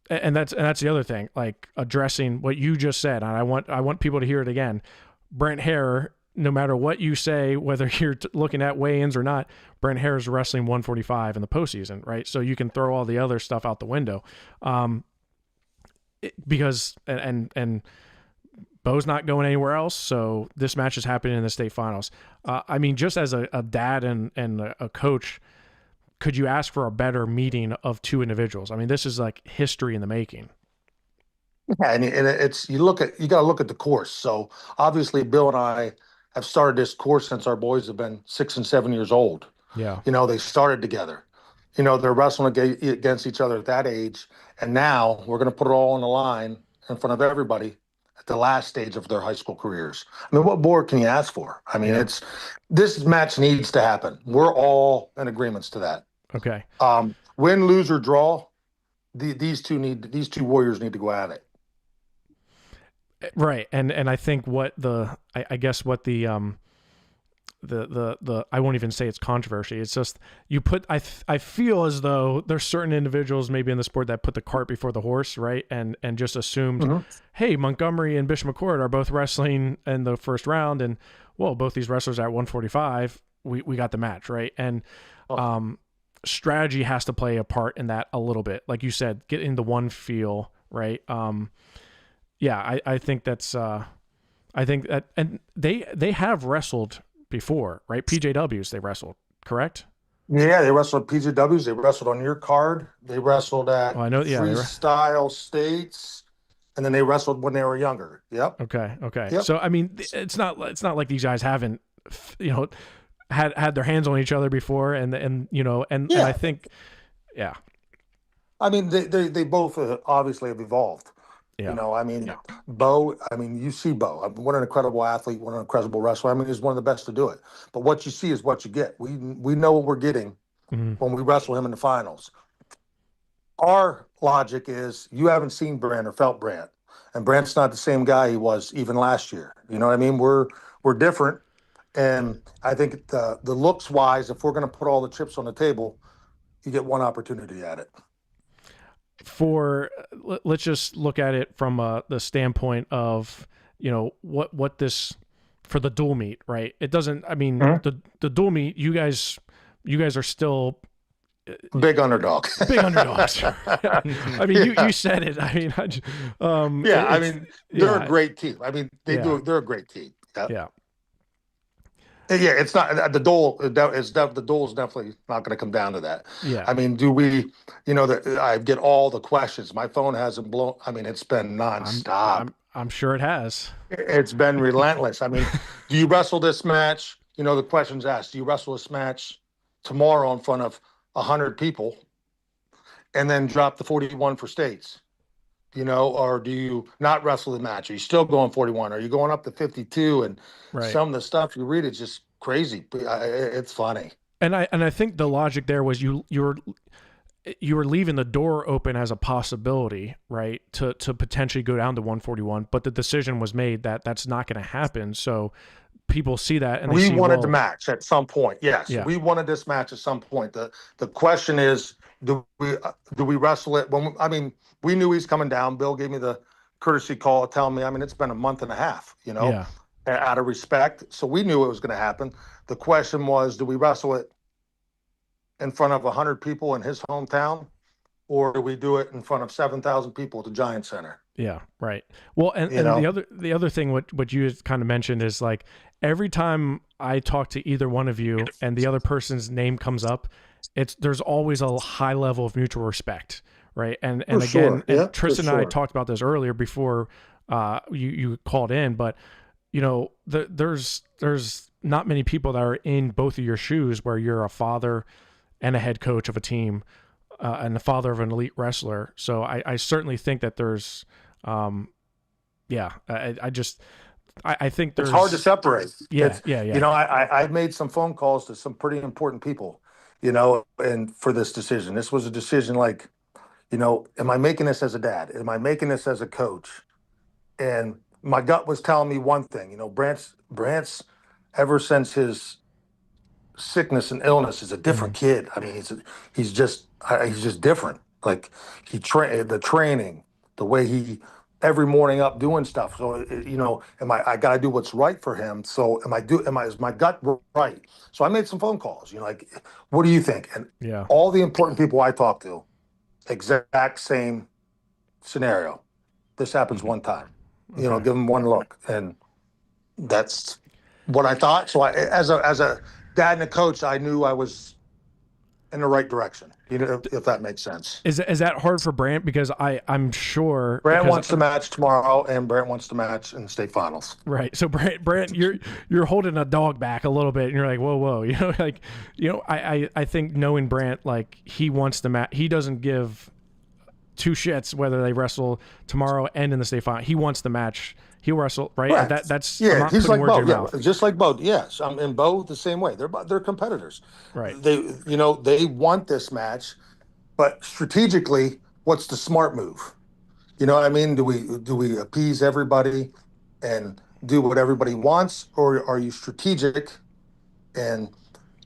and that's the other thing, like addressing what you just said, and I want people to hear it again. Brandt Harer, no matter what you say, whether you're looking at weigh-ins or not, Brandt Harer is wrestling 145 in the postseason, right? So you can throw all the other stuff out the window, because and Bo's not going anywhere else, so this match is happening in the state finals. I mean, just as a dad and a coach, could you ask for a better meeting of two individuals? I mean, this is like history in the making. Yeah, and it's you got to look at the course. So obviously, Bill and I have started this course since our boys have been 6 and 7 years old. Yeah, you know, they started together. You know, they're wrestling against each other at that age, and now we're going to put it all on the line in front of everybody at the last stage of their high school careers. I mean, what more can you ask for? I mean, this match needs to happen. We're all in agreements to that. Okay. Win, lose, or draw, these two warriors need to go at it. Right. And I think what I guess what the I won't even say it's controversy. It's just I feel as though there's certain individuals maybe in the sport that put the cart before the horse, right? And just assumed, hey, Montgomery and Bishop McCord are both wrestling in the first round, and well, both these wrestlers are at 145. We got the match, right? And strategy has to play a part in that a little bit. Like you said, get into one feel, right? Yeah, I think that's I think that, and they have wrestled before, right? PJWs they wrestled, correct? Yeah, they wrestled at PJWs. They wrestled on your card. They wrestled at Freestyle States, and then they wrestled when they were younger. Yep. Okay. Yep. So I mean, it's not like these guys haven't, you know, had their hands on each other before, and you know, and I think, yeah. I mean, they both obviously have evolved. Yeah. You know, I mean, Bo, I mean, you see Bo. What an incredible athlete, what an incredible wrestler. I mean, he's one of the best to do it. But what you see is what you get. We know what we're getting when we wrestle him in the finals. Our logic is you haven't seen Brandt or felt Brandt. And Brandt's not the same guy he was even last year. You know what I mean? We're different. And I think the looks wise, if we're going to put all the chips on the table, you get one opportunity at it. Let's just look at it from the standpoint of, you know, what this for the dual meet, right? It doesn't, I mean, the dual meet, you guys are still big underdog. Big underdogs. I mean, you said it. I mean, I mean, they're a great team. I mean, they're a great team. Yeah. Yeah, it's not the duel. The duel is definitely not going to come down to that. Yeah. I mean, do we? You know, I get all the questions. My phone hasn't blown. I mean, it's been nonstop. I'm sure it has. It's been relentless. I mean, do you wrestle this match? You know, the question's asked. Do you wrestle this match tomorrow in front of 100 people, and then drop the 41 for states? You know, or do you not wrestle the match? Are you still going 41? Are you going up to 52? And some of the stuff you read is just crazy. It's funny. And I think the logic there was you were leaving the door open as a possibility, right, to potentially go down to 141. But the decision was made that that's not going to happen. So people see that, and we wanted the match at some point. Yes, we wanted this match at some point. The question is, do we wrestle it? We knew he's coming down. Bill gave me the courtesy call telling me, I mean, it's been a month and a half, you know, out of respect. So we knew it was going to happen. The question was, do we wrestle it in front of 100 people in his hometown, or do we do it in front of 7,000 people at the Giant Center? Yeah, right. Well, and the other thing, what you kind of mentioned is like every time I talk to either one of you and the other person's name comes up, there's always a high level of mutual respect, right? And again, Tristan and I talked about this earlier before you called in, but there's not many people that are in both of your shoes where you're a father and a head coach of a team, and the father of an elite wrestler. So I certainly think that there's, I think there's, it's hard to separate. Yeah. I made some phone calls to some pretty important people, and for this decision. This was a decision like, am I making this as a dad? Am I making this as a coach? And my gut was telling me one thing. Brandt's ever since his sickness and illness is a different kid. I mean, he's just different. Like the training, the way he every morning up doing stuff. So I got to do what's right for him. So is my gut right? So I made some phone calls. Like, what do you think? And all the important people I talked to, exact same scenario. This happens one time. Give them one look, and that's what I thought. So as a dad and a coach, I knew I was in the right direction. If that makes sense. Is that hard for Brandt? Because I'm sure Brandt wants to match tomorrow, and Brandt wants to match in the state finals. Right. So Brandt, you're holding a dog back a little bit, and you're like, whoa, I think knowing Brandt, like, he wants to match. He doesn't give two shits whether they wrestle tomorrow and in the state final. He wants the match. He'll wrestle, right? Right. That's he's like Bo. Yeah, just like Bo. Yes, and Bo the same way. They're competitors. Right. They want this match, but strategically, what's the smart move? You know what I mean? Do we appease everybody and do what everybody wants, or are you strategic? And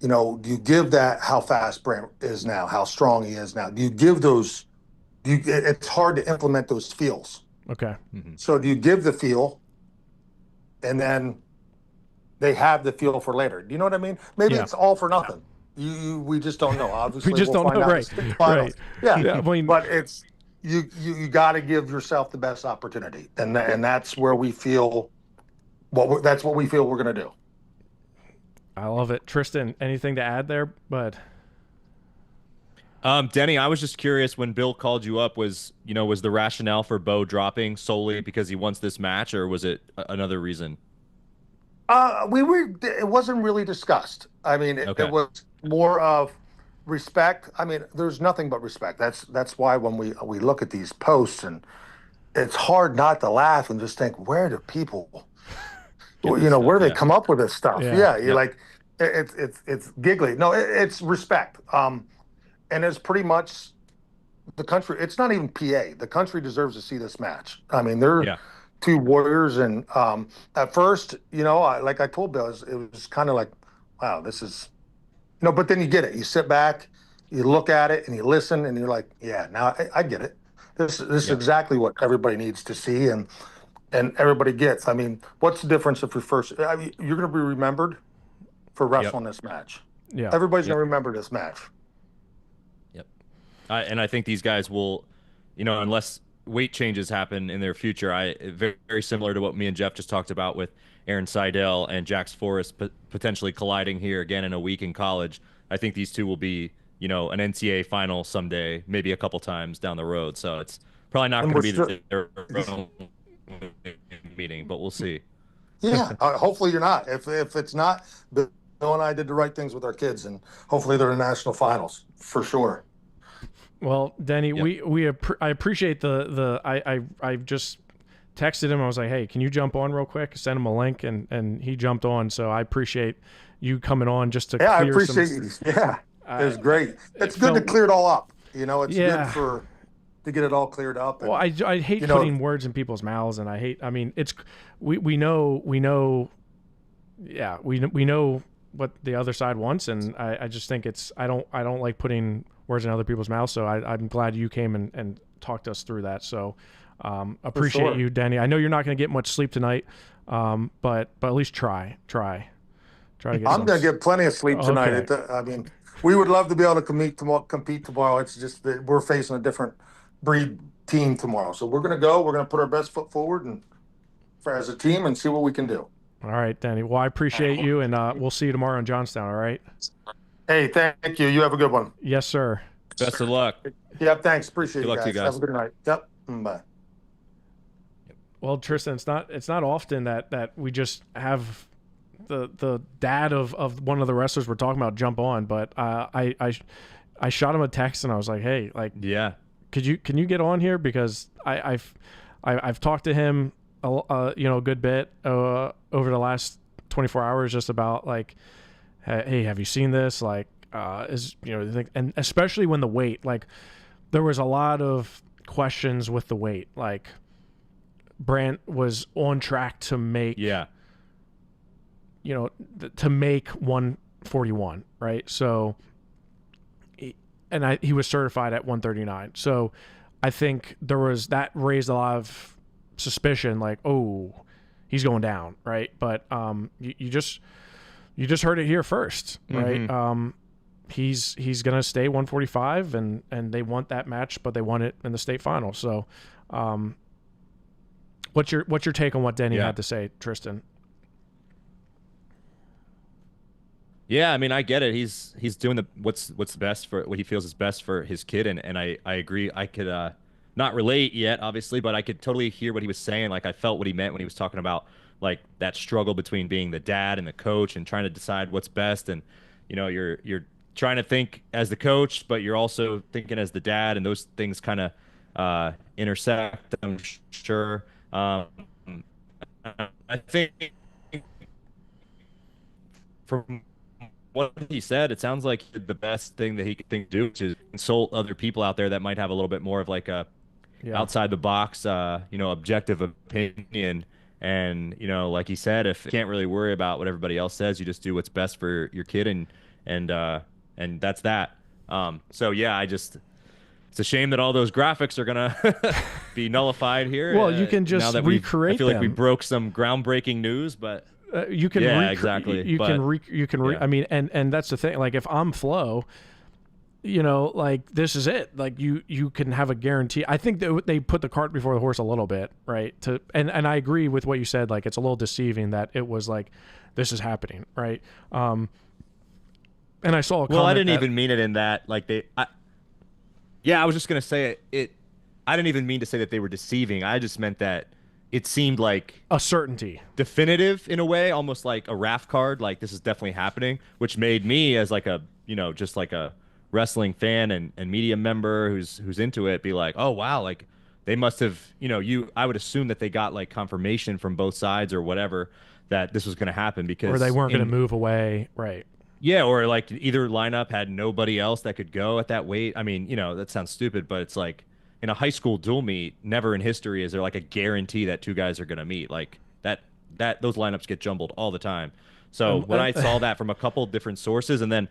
do you give that how fast Brandt is now, how strong he is now? Do you give those? It's hard to implement those feels. Okay. Mm-hmm. So do you give the feel, and then they have the feel for later? Do you know what I mean? Maybe it's all for nothing. We just don't know. Obviously, we just don't know. Right. Right. Yeah. But it's you got to give yourself the best opportunity, and that's where we feel. That's what we feel we're going to do. I love it, Tristan. Anything to add there, bud? Denny, I was just curious, when Bill called you up, was the rationale for Bo dropping solely because he wants this match, or was it another reason? It wasn't really discussed. I mean, it was more of respect. I mean, there's nothing but respect. That's why when we look at these posts, and it's hard not to laugh and just think, where do people, where do they come up with this stuff? Yeah, you're like, it's giggly. No, it's respect. And it's pretty much the country. It's not even PA. The country deserves to see this match. I mean, they're two warriors. And at first, like I told Bill, it was kind of like, wow, this is, but then you get it. You sit back, you look at it, and you listen, and you're like, yeah, now I get it. This is exactly what everybody needs to see, and everybody gets. I mean, what's the difference if you're going to be remembered for wrestling this match. Yeah. Everybody's going to remember this match. And I think these guys will, unless weight changes happen in their future, very, very similar to what me and Jeff just talked about with Aaron Seidel and Jax Forrest potentially colliding here again in a week in college. I think these two will be, an NCAA final someday, maybe a couple times down the road. So it's probably not going to be their own meeting, but we'll see. Yeah, hopefully you're not. If it's not, Bill and I did the right things with our kids, and hopefully they're in national finals for sure. Well, Denny, I appreciate I just texted him. I was like, hey, can you jump on real quick? Send him a link, and he jumped on. So I appreciate you coming on just to clear I appreciate you. Yeah, it was great. It's good to clear it all up. It's good to get it all cleared up. And, well, I hate putting words in people's mouths, and I mean, it's we know what the other side wants, and I just think I don't like putting words in other people's mouths. So I'm glad you came and talked us through that. So appreciate you, Denny. I know you're not going to get much sleep tonight, but at least try to get. I'm going to get plenty of sleep tonight. Okay. I mean, we would love to be able to compete tomorrow. It's just that we're facing a different breed team tomorrow, so we're going to put our best foot forward and as a team and see what we can do. All right, Danny. Well, I appreciate you, and we'll see you tomorrow in Johnstown, all right? Hey, thank you. You have a good one. Yes, sir. Best of luck. Yep, thanks. Appreciate it, Good luck to you guys. Have a good night. Yep, bye. Well, Tristan, it's not often that we just have the dad of one of the wrestlers we're talking about jump on, but I shot him a text and I was like, hey, like, Yeah. can you get on here, because I've talked to him a good bit over the last 24 hours just about like, hey, have you seen this? Like, and especially when the weight, like, there was a lot of questions with the weight, like Brandt was on track to make, to make 141, right? So, he was certified at 139. So I think that raised a lot of suspicion, like, oh, he's going down, right? But you just heard it here first, right? Mm-hmm. He's gonna stay 145, and they want that match, but they want it in the state final. So, what's your take on what Denny had to say, Tristan? Yeah, I mean, I get it. He's doing what's best for what he feels is best for his kid, and I agree. I could not relate yet, obviously, but I could totally hear what he was saying. Like, I felt what he meant when he was talking about like that struggle between being the dad and the coach and trying to decide what's best. And you're trying to think as the coach, but you're also thinking as the dad, and those things kind of intersect, I'm sure. I think from what he said, it sounds like the best thing that he could think do is consult other people out there that might have a little bit more of like a outside the box, objective opinion. And, like he said, if you can't really worry about what everybody else says, you just do what's best for your kid, and that's that. So yeah, it's a shame that all those graphics are gonna be nullified here. Well, you can just now that recreate I feel them. like we broke some groundbreaking news, but you can exactly. I mean, and that's the thing. Like, if I'm Flo, like, this is it. Like, you can have a guarantee. I think that they put the cart before the horse a little bit, right? And I agree with what you said. Like, it's a little deceiving that it was like, this is happening, right? And I saw a comment. Well, I didn't even mean it in that. Like, I was just gonna say it. I didn't even mean to say that they were deceiving. I just meant that it seemed like a certainty, definitive in a way, almost like a raft card. Like, this is definitely happening, which made me, as like a just like a wrestling fan and media member who's into it, be like, oh wow, like they must have, I would assume that they got like confirmation from both sides or whatever that this was going to happen, because or they weren't going to move away, right? Yeah, or like either lineup had nobody else that could go at that weight. I mean, that sounds stupid, but it's like in a high school dual meet, never in history is there like a guarantee that two guys are going to meet. Like that those lineups get jumbled all the time. So when I saw that from a couple different sources, and then,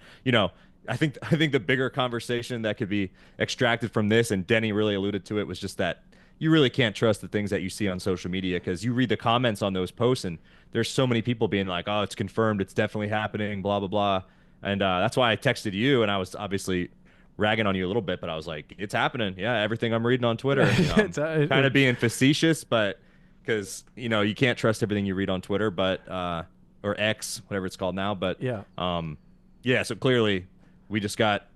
I think the bigger conversation that could be extracted from this, and Denny really alluded to it, was just that you really can't trust the things that you see on social media, because you read the comments on those posts and there's so many people being like, oh, it's confirmed, it's definitely happening, blah, blah, blah. And that's why I texted you, and I was obviously ragging on you a little bit, but I was like, it's happening. Yeah, everything I'm reading on Twitter. Kind of being facetious, but because, you can't trust everything you read on Twitter, but or X, whatever it's called now. But so clearly we just got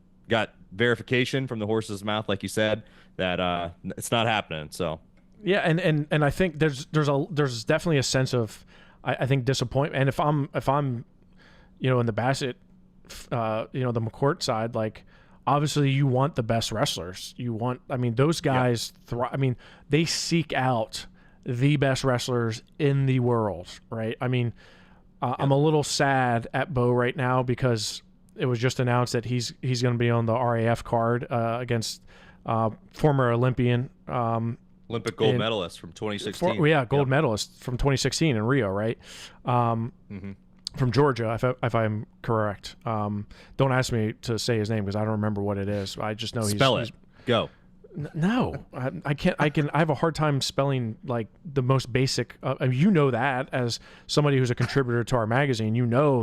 verification from the horse's mouth, like you said, that it's not happening. So yeah, and I think there's definitely a sense of I think disappointment. And if I'm in the Bassett the McCourt side, like, obviously you want the best wrestlers. Those guys they seek out the best wrestlers in the world, right? I'm a little sad at Bo right now, because it was just announced that he's going to be on the RAF card against former Olympian, Olympic gold medalist from 2016. Gold medalist from 2016 in Rio, right? From Georgia, if I'm correct. Don't ask me to say his name, because I don't remember what it is. I just know he's go. No, I can't. I have a hard time spelling like the most basic. That as somebody who's a contributor to our magazine,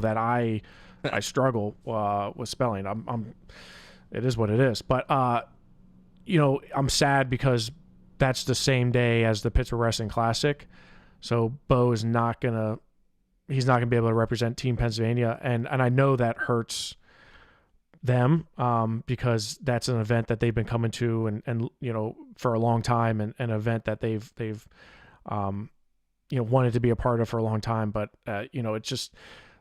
that I struggle with spelling. It is what it is. But I'm sad because that's the same day as the Pittsburgh Wrestling Classic, so Bo is not gonna. He's not gonna be able to represent Team Pennsylvania, and I know that hurts them because that's an event that they've been coming to and for a long time, and an event that they've wanted to be a part of for a long time, but it's just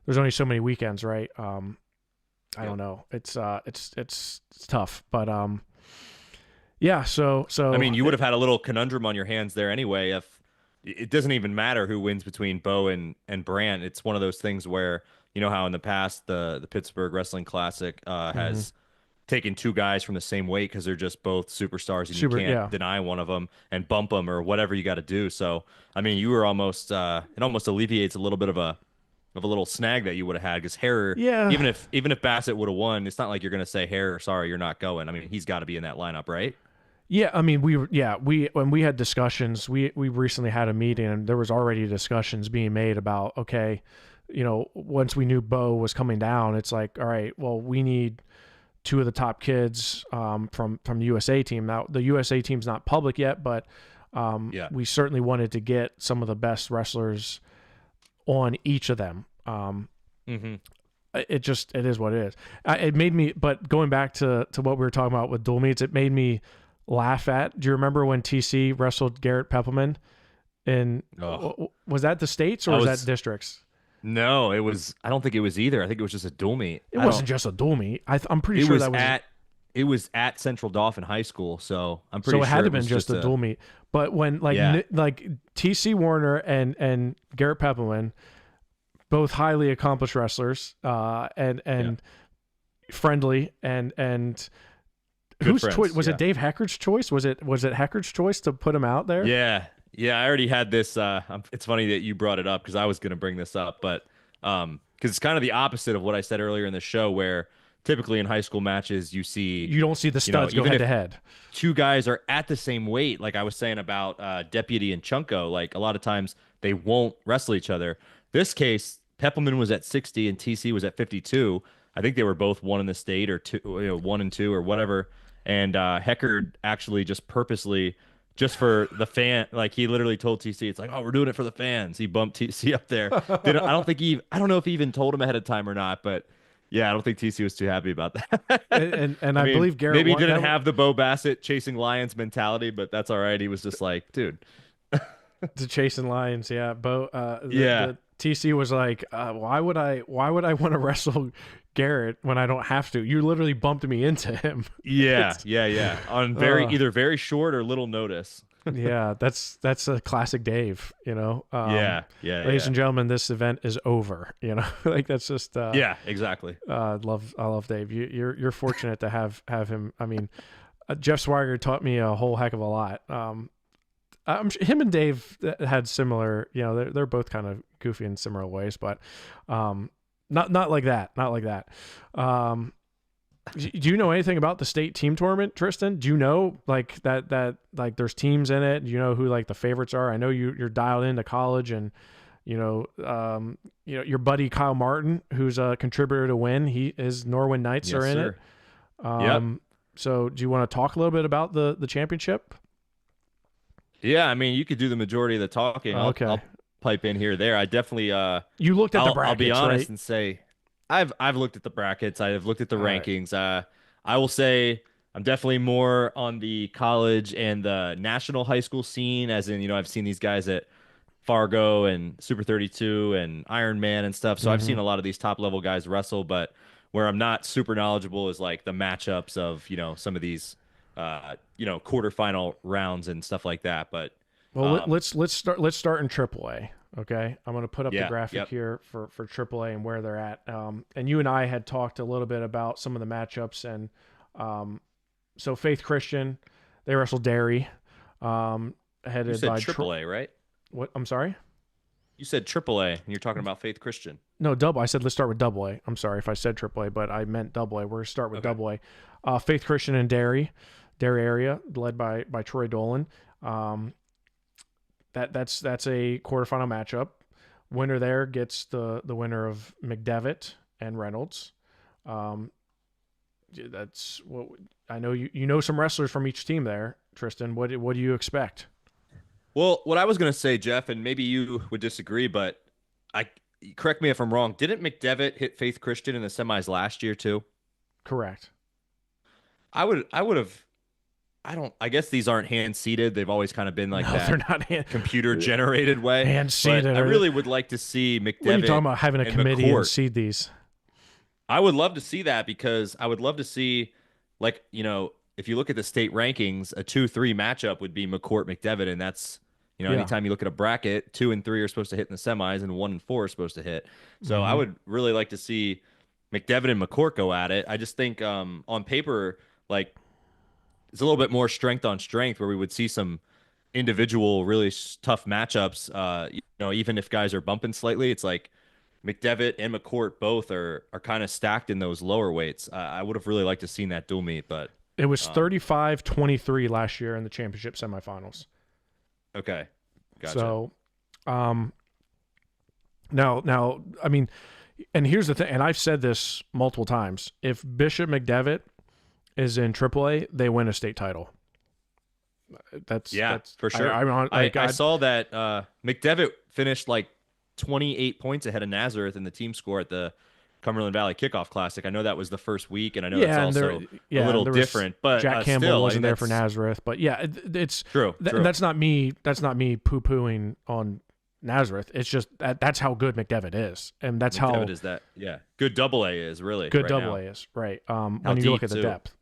there's only so many weekends, right? I don't know. It's tough, but yeah. I So mean, you would have had a little conundrum on your hands there anyway. If it doesn't even matter who wins between Bo and Brandt, it's one of those things where you know how in the past the Pittsburgh Wrestling Classic mhm. has taken two guys from the same weight because they're just both superstars and you Super, can't yeah, deny one of them and bump them or whatever you got to do. So, I mean, you were almost it almost alleviates a little bit of a little snag that you would have had because Harer, yeah. even if Bassett would have won, it's not like you're going to say Harer, sorry, you're not going. I mean, he's got to be in that lineup, right? Yeah, I mean, we when we had discussions, we recently had a meeting, and there was already discussions being made about, okay, once we knew Bo was coming down, it's like, all right, well, we need two of the top kids from the USA team. Now, the USA team's not public yet, but Yeah. we certainly wanted to get some of the best wrestlers on each of them. Mm-hmm. It is what it is. It made me, but going back to what we were talking about with dual meets, it made me laugh at. Do you remember when TC wrestled Garrett Peppelman in, Oh, was that the States or I was that was districts? no, it was. I don't think it was either. I think it was just a dual meet. It I don't. wasn't just a dual meet. I'm pretty It sure was that was, it was at Central Dauphin High School, so I'm so pretty it had sure to it have been was just just a a dual meet. But when yeah. like TC Warner and Garrett Peppelman, both highly accomplished wrestlers, Yeah. and friendly and Good whose choice friends. was it? Yeah. Dave Heckard's choice? Was it Heckard's choice to put him out there? Yeah. Yeah, I already had this it's funny that you brought it up because I was going to bring this up, but because it's kind of the opposite of what I said earlier in the show where typically in high school matches you see, You don't see the studs go even head to if head. two guys are at the same weight, like I was saying about Deputy and Chunko, like a lot of times they won't wrestle each other. This case, Peppelman was at 60 and TC was at 52. I think they were both one in the state or two, 1 and 2 or whatever. And Heckard actually just purposely, just for the fan, like he literally told TC, it's like, oh, we're doing it for the fans. He bumped TC up there. I don't know if he even told him ahead of time or not, but yeah, I don't think TC was too happy about that. And I I mean, believe Garrett maybe he won didn't that. have the Bo Bassett chasing lions mentality, but that's all right. He was just like, dude, To chasing lions, yeah. Bo, yeah, the TC was like, why would I want to wrestle Garrett when I don't have to? You literally bumped me into him. yeah, It's, yeah, yeah. On uh, either very short or little notice. yeah, that's a classic Dave. Yeah, yeah, Ladies yeah, and gentlemen, this event is over. Like that's just yeah, exactly. I love Dave. You're fortunate to have him. I mean, Jeff Swigert taught me a whole heck of a lot. Him and Dave had similar, they're both kind of goofy in similar ways, but not like that, not like that. Um, do you know anything about the state team tournament, Tristan? Do you know like that like there's teams in it? Do you know who like the favorites are? I know you're dialed into college, and your buddy Kyle Martin, who's a contributor to Win, his Norwin Knights Yes, are in it. sir. Yep. So do you want to talk a little bit about the championship? Yeah, I mean, you could do the majority of the talking. Okay. I'll pipe in here or there. I definitely You looked at the I'll be brackets, honest right? and say I've looked at the brackets. I've looked at the All right. rankings. I will say I'm definitely more on the college and the national high school scene, as in, I've seen these guys at Fargo and Super 32 and Iron Man and stuff. So I've Mm-hmm. seen a lot of these top level guys wrestle, but where I'm not super knowledgeable is like the matchups of, some of these quarterfinal rounds and stuff like that. But Well, um let's start in AAA. Okay, I'm going to put up the yeah, graphic yep. here for AAA and where they're at. And you and I had talked a little bit about some of the matchups, and so Faith Christian, they wrestled Derry, You headed said by AAA, right? what? I'm sorry. You said AAA and you're talking about Faith Christian. No, double. I said let's start with double A. I'm sorry if I said triple A, but I meant double A. We're gonna start with Okay. double A. Faith Christian and Derry area, led by Troy Dolan. Um, that's a quarterfinal matchup. Winner there gets the winner of McDevitt and Reynolds. Um, that's what I know. You know some wrestlers from each team there, Tristan. What do you expect? Well, what I was gonna say, Jeff, and maybe you would disagree, but I correct me if I'm wrong. Didn't McDevitt hit Faith Christian in the semis last year too? Correct. I would have I guess these aren't hand seeded. They've always kind of been like No, that they're not computer generated way. hand But seeded. I really would like to see What are you talking McDevitt about having a and committee and McCourt. seed these? I would love to see that because I would love to see, like, if you look at the state rankings, a 2-3 matchup would be McCourt McDevitt, and that's, Yeah. anytime you look at a bracket, 2 and 3 are supposed to hit in the semis, and 1 and 4 are supposed to hit. So I would really like to see McDevitt and McCourt go at it. I just think on paper, like, it's a little bit more strength on strength where we would see some individual really tough matchups. Even if guys are bumping slightly, it's like McDevitt and McCourt both are kind of stacked in those lower weights. I would have really liked to seen that dual meet, but It was 35-23 last year in the championship semifinals. okay, gotcha. So, now, I mean, and here's the thing, and I've said this multiple times: if Bishop McDevitt is in AAA, they win a state title. That's for sure. I saw that McDevitt finished like 28 points ahead of Nazareth in the team score at the Cumberland Valley Kickoff Classic. I know that was the first week, and I know it's also a little different. But Jack Campbell still, wasn't there for Nazareth, but yeah, it's true. That's not me. That's not me poo-pooing on Nazareth. It's just that's how good McDevitt is, and that's McDevitt how is that. Yeah, good AA is really good right double now. A is right. When you look at the too. depth.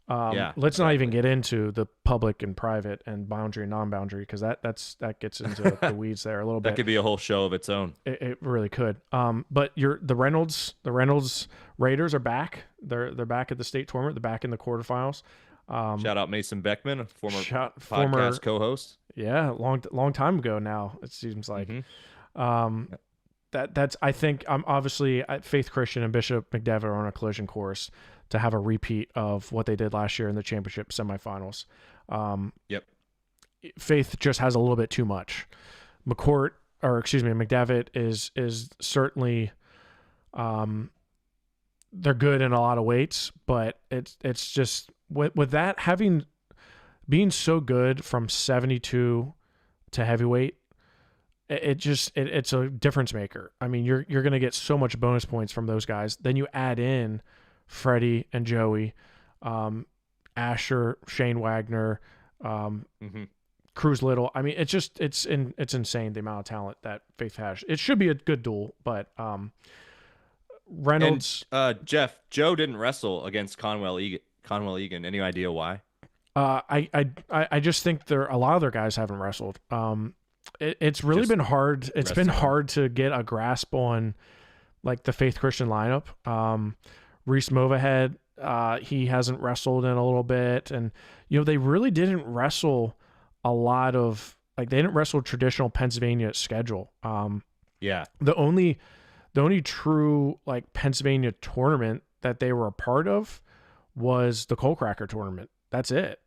Let's not even get into the public and private and boundary and non-boundary because that gets into the weeds there a little bit. That could be a whole show of its own. It really could. But the Reynolds Raiders are back. They're back at the state tournament. They're back in the quarterfinals. Shout out Mason Beckman, a former former co-host. Yeah, long time ago now. It seems like. That's I think obviously Faith Christian and Bishop McDevitt are on a collision course to have a repeat of what they did last year in the championship semifinals. Yep. Faith just has a little bit too much. McDevitt is certainly they're good in a lot of weights, but it's just with that being so good from 72 to heavyweight, it's a difference maker. I mean, you're going to get so much bonus points from those guys. Then you add in Freddie and Joey, Asher, Shane Wagner, Cruz Little. I mean, it's insane the amount of talent that Faith has. It should be a good duel, but Reynolds. And, Jeff, Joe didn't wrestle against Conwell Egan. Any idea why? I just think a lot of their guys haven't wrestled. It's really just been hard. It's been hard to get a grasp on like the Faith Christian lineup. Reese Movahead, he hasn't wrestled in a little bit, and they really didn't wrestle a lot of they didn't wrestle traditional Pennsylvania schedule. The only true like Pennsylvania tournament that they were a part of was the Coal Cracker tournament. That's it.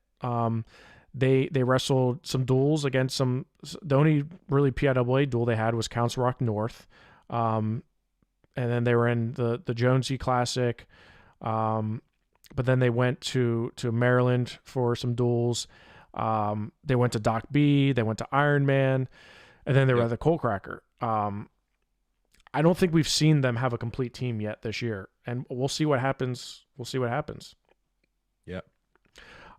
They wrestled some duels against the only really PIAA duel they had was Council Rock North. And then they were in the Jonesy Classic. But then they went to Maryland for some duels. They went to Doc B, they went to Iron Man, and then they were at the Coal Cracker. I don't think we've seen them have a complete team yet this year, and we'll see what happens. Yeah.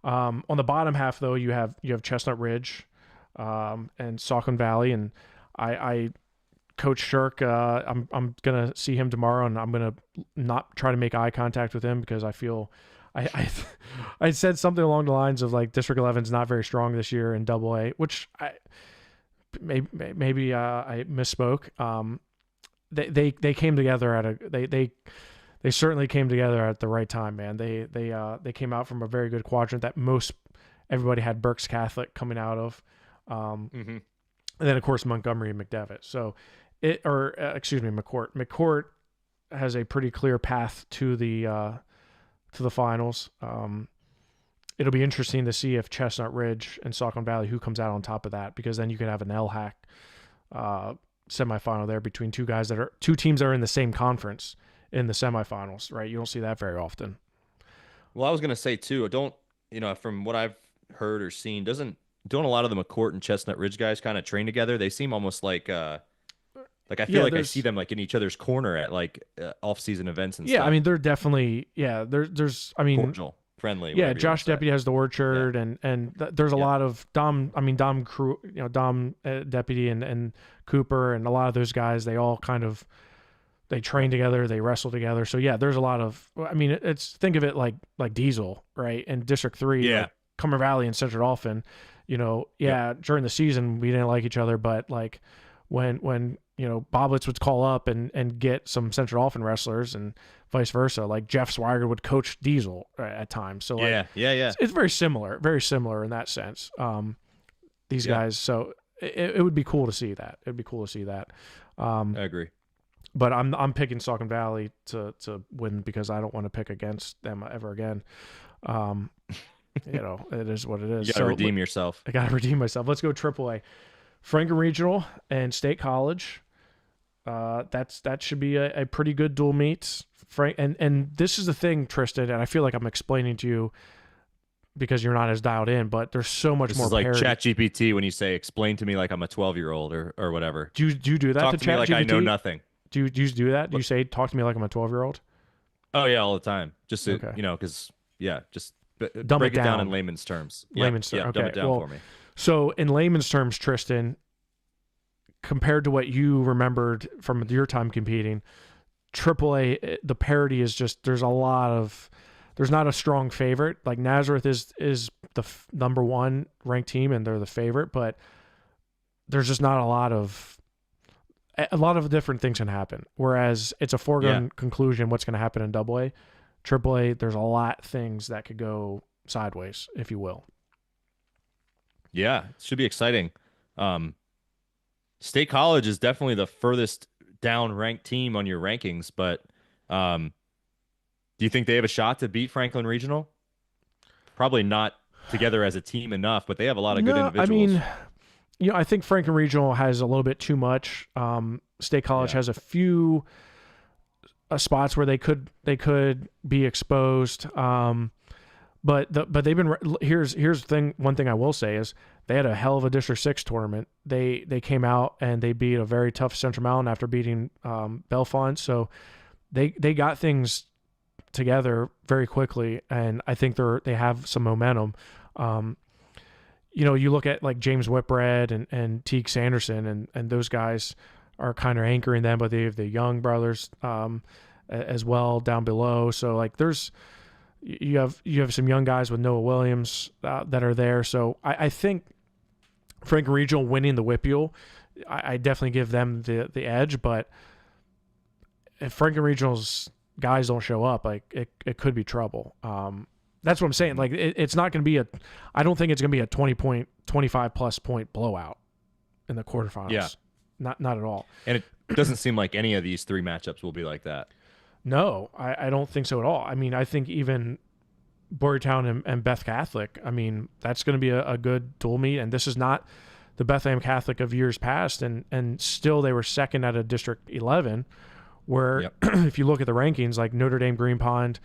On the bottom half, though, you have Chestnut Ridge, and Saucon Valley, and I Coach Shirk. I'm gonna see him tomorrow, and I'm gonna not try to make eye contact with him because I feel I said something along the lines of like District 11's not very strong this year in AA, which I misspoke. They came together they certainly came together at the right time, man. They came out from a very good quadrant that everybody had Berks Catholic coming out of, and then of course Montgomery and McDevitt. So McCourt. McCourt has a pretty clear path to the finals. It'll be interesting to see if Chestnut Ridge and Saucon Valley who comes out on top of that, because then you could have an LHAC semifinal there between two teams that are in the same conference in the semifinals, right? You don't see that very often. Well, I was going to say too, from what I've heard or seen, don't a lot of the McCourt and Chestnut Ridge guys kind of train together? They seem almost like I feel like I see them like in each other's corner at like off-season events and stuff. Yeah, I mean, they're definitely, there's I mean, cordial. friendly. Yeah, whatever you wanna Josh say. Deputy has the orchard, and there's a lot of Dom Deputy and Cooper and a lot of those guys. They all kind of they train together, they wrestle together. So yeah, there's a lot of. I mean, it's think of it like Diesel, right? And District 3, Yeah. like Cumber Valley and Central Dolphin. During the season we didn't like each other, but like when Boblitz would call up and get some Central Dolphin wrestlers and vice versa. Like Jeff Swigert would coach Diesel at times. So like, yeah. it's very similar in that sense. These guys. So it would be cool to see that. It'd be cool to see that. I agree. But I'm picking Saucon Valley to win because I don't want to pick against them ever again. It is what it is. You got to redeem yourself. I got to redeem myself. Let's go AAA. Franklin Regional and State College. That should be a pretty good dual meet. And this is the thing, Tristan, and I feel like I'm explaining to you because you're not as dialed in, but there's so much more This is like parity. ChatGPT when you say, explain to me like I'm a 12-year-old or whatever. Do you do that Talk to to me like I know nothing. Do you do that? Do you say, talk to me like I'm a 12-year-old? Oh, yeah, all the time. Just to, Okay. because, just Dumb break it it down down. in layman's terms. Layman's terms. Yeah, dumb Okay, it down well, for me. So in layman's terms, Tristan, compared to what you remembered from your time competing, AAA, the parity is just, there's not a strong favorite. Like Nazareth is the number one ranked team and they're the favorite, but there's just not a lot of different things can happen. Whereas it's a foregone conclusion what's going to happen in AA. AAA, there's a lot of things that could go sideways, if you will. Yeah, it should be exciting. State College is definitely the furthest down ranked team on your rankings, but do you think they have a shot to beat Franklin Regional? Probably not together as a team enough, but they have a lot of good individuals. I mean, I think Franklin Regional has a little bit too much. State College has a few spots where they could be exposed. But they've been here's the thing. One thing I will say is they had a hell of a District 6 tournament. They came out and they beat a very tough Central Mountain after beating Bellefonte. So they got things together very quickly, and I think they have some momentum. You look at like James Whitbread and Teague Sanderson, and those guys are kind of anchoring them, but they have the Young brothers as well down below. So like you have some young guys with Noah Williams that are there. So I think Franklin Regional winning the WIPUL, I definitely give them the edge. But if Franklin Regional's guys don't show up, like it could be trouble. That's what I'm saying. Like it's not going to be I don't think it's going to be a 25 plus point blowout in the quarterfinals. Yeah. Not at all. And it doesn't seem like any of these three matchups will be like that. No, I don't think so at all. I mean, I think even Boyertown and Beth Catholic, I mean, that's going to be a good dual meet. And this is not the Bethlehem Catholic of years past. And still they were second out of District 11, where if you look at the rankings, like Notre Dame, Green Pond,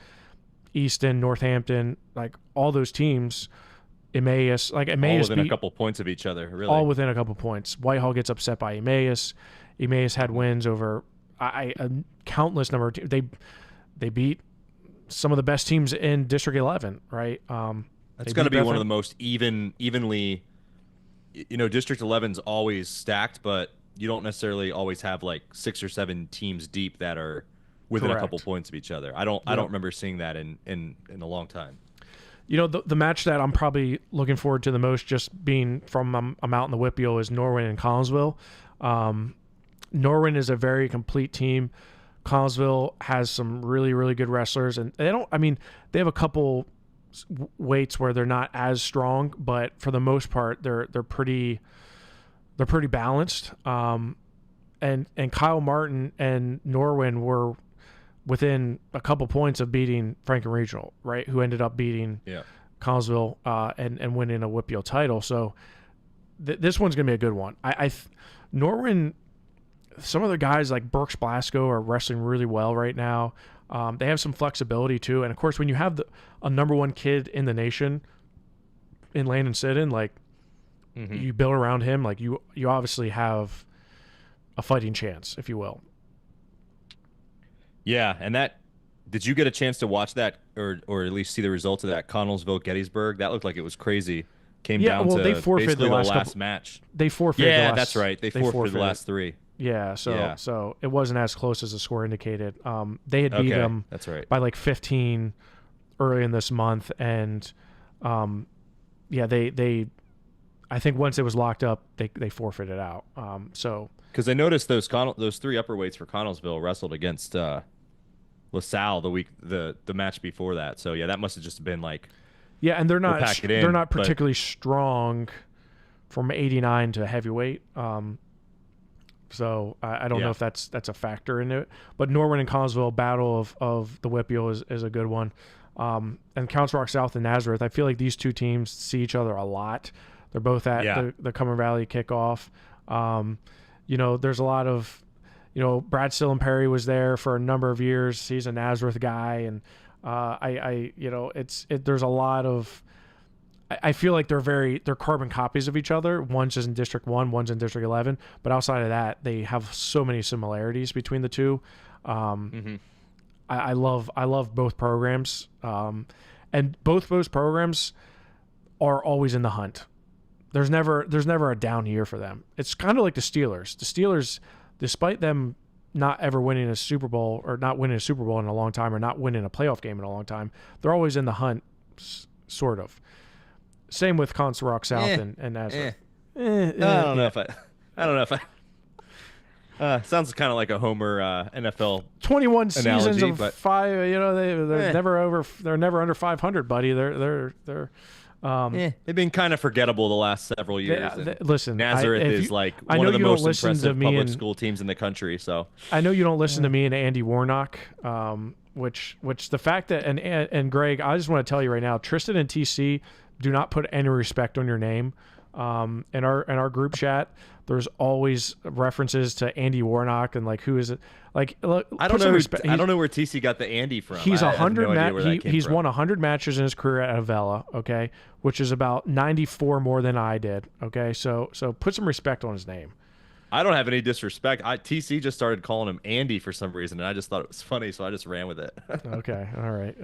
Easton, Northampton, like all those teams, Emmaus, all within a couple points of each other, really. All within a couple points. Whitehall gets upset by Emmaus. Emmaus had wins over a countless number of teams. They beat some of the best teams in District 11, right? That's got to be one of the most evenly. District 11's always stacked, but you don't necessarily always have like 6 or 7 teams deep that are within a couple points of each other. I don't remember seeing that in a long time. The match that I'm probably looking forward to the most, just being from I'm out in the WIPUL, is Norwin and Collinsville. Norwin is a very complete team. Collinsville has some really, really good wrestlers, and they have a couple weights where they're not as strong, but for the most part, they're pretty balanced. And Kyle Martin and Norwin were within a couple points of beating Franklin Regional, right? Who ended up beating Collinsville and winning a WIPUL title. So this one's gonna be a good one. Norwin. Some of the guys like Burks Blasco are wrestling really well right now. They have some flexibility too. And of course, when you have a number one kid in the nation in Landon Sidden, like you build around him, like you obviously have a fighting chance, if you will. Yeah. And that Did you get a chance to watch that, or at least see the results of that Connellsville Gettysburg? That looked like it was crazy. Came Yeah, down well, they to forfeited basically the the last last couple. match. They forfeited. Yeah, the last, that's right. They forfeited the last three. Yeah, so Yeah. so it wasn't as close as the score indicated. They had beat Okay, them that's right. by like 15 early in this month, and yeah, they I think once it was locked up, they forfeited out. So Because I noticed those three upper weights for Connellsville wrestled against LaSalle the match before that. So yeah, that must have just been like, yeah, and they're we'll not pack it in, they're not but- particularly strong from 89 to heavyweight. So I don't know Yeah. if that's a factor in it. But Norman and Connellsville battle of the Whippeal is a good one. And Council Rock South and Nazareth, I feel like these two teams see each other a lot. They're both at Yeah. the Cumber Valley kickoff. You know, there's a lot of, you know, Brad Sillen-Perry was there for a number of years. He's a Nazareth guy, and you know, there's a lot of. I feel like they're carbon copies of each other. One's in District 1, one's in District 11. But outside of that, they have so many similarities between the two. I love both programs, and both those programs are always in the hunt. There's never a down year for them. It's kind of like the Steelers. The Steelers, despite them not ever winning a Super Bowl or not winning a Super Bowl in a long time or not winning a playoff game in a long time, they're always in the hunt, sort of. Same with Council Rock South and Nazareth. I don't know if I. Sounds kind of like a Homer NFL 21 analogy, seasons of but 5. You know, they're never over. They're never under 500, buddy. They're. they've been kind of forgettable the last several years. and Listen, Nazareth is like I one know of the you don't most listen to impressive me public and- school teams in the country. So I know you don't listen to me and Andy Warnock, which the fact that and Greg, I just want to tell you right now, Tristan and TC do not put any respect on your name. In our group chat, there's always references to Andy Warnock and like who is it? Like look, I put don't some know. respect. I don't know where TC got the Andy from. He's I have 100. no idea where that came He's from. won 100 matches in his career at Avella. Okay, which is about 94 more than I did. Okay, so put some respect on his name. I don't have any disrespect. TC just started calling him Andy for some reason, and I just thought it was funny, so I just ran with it. Okay, all right.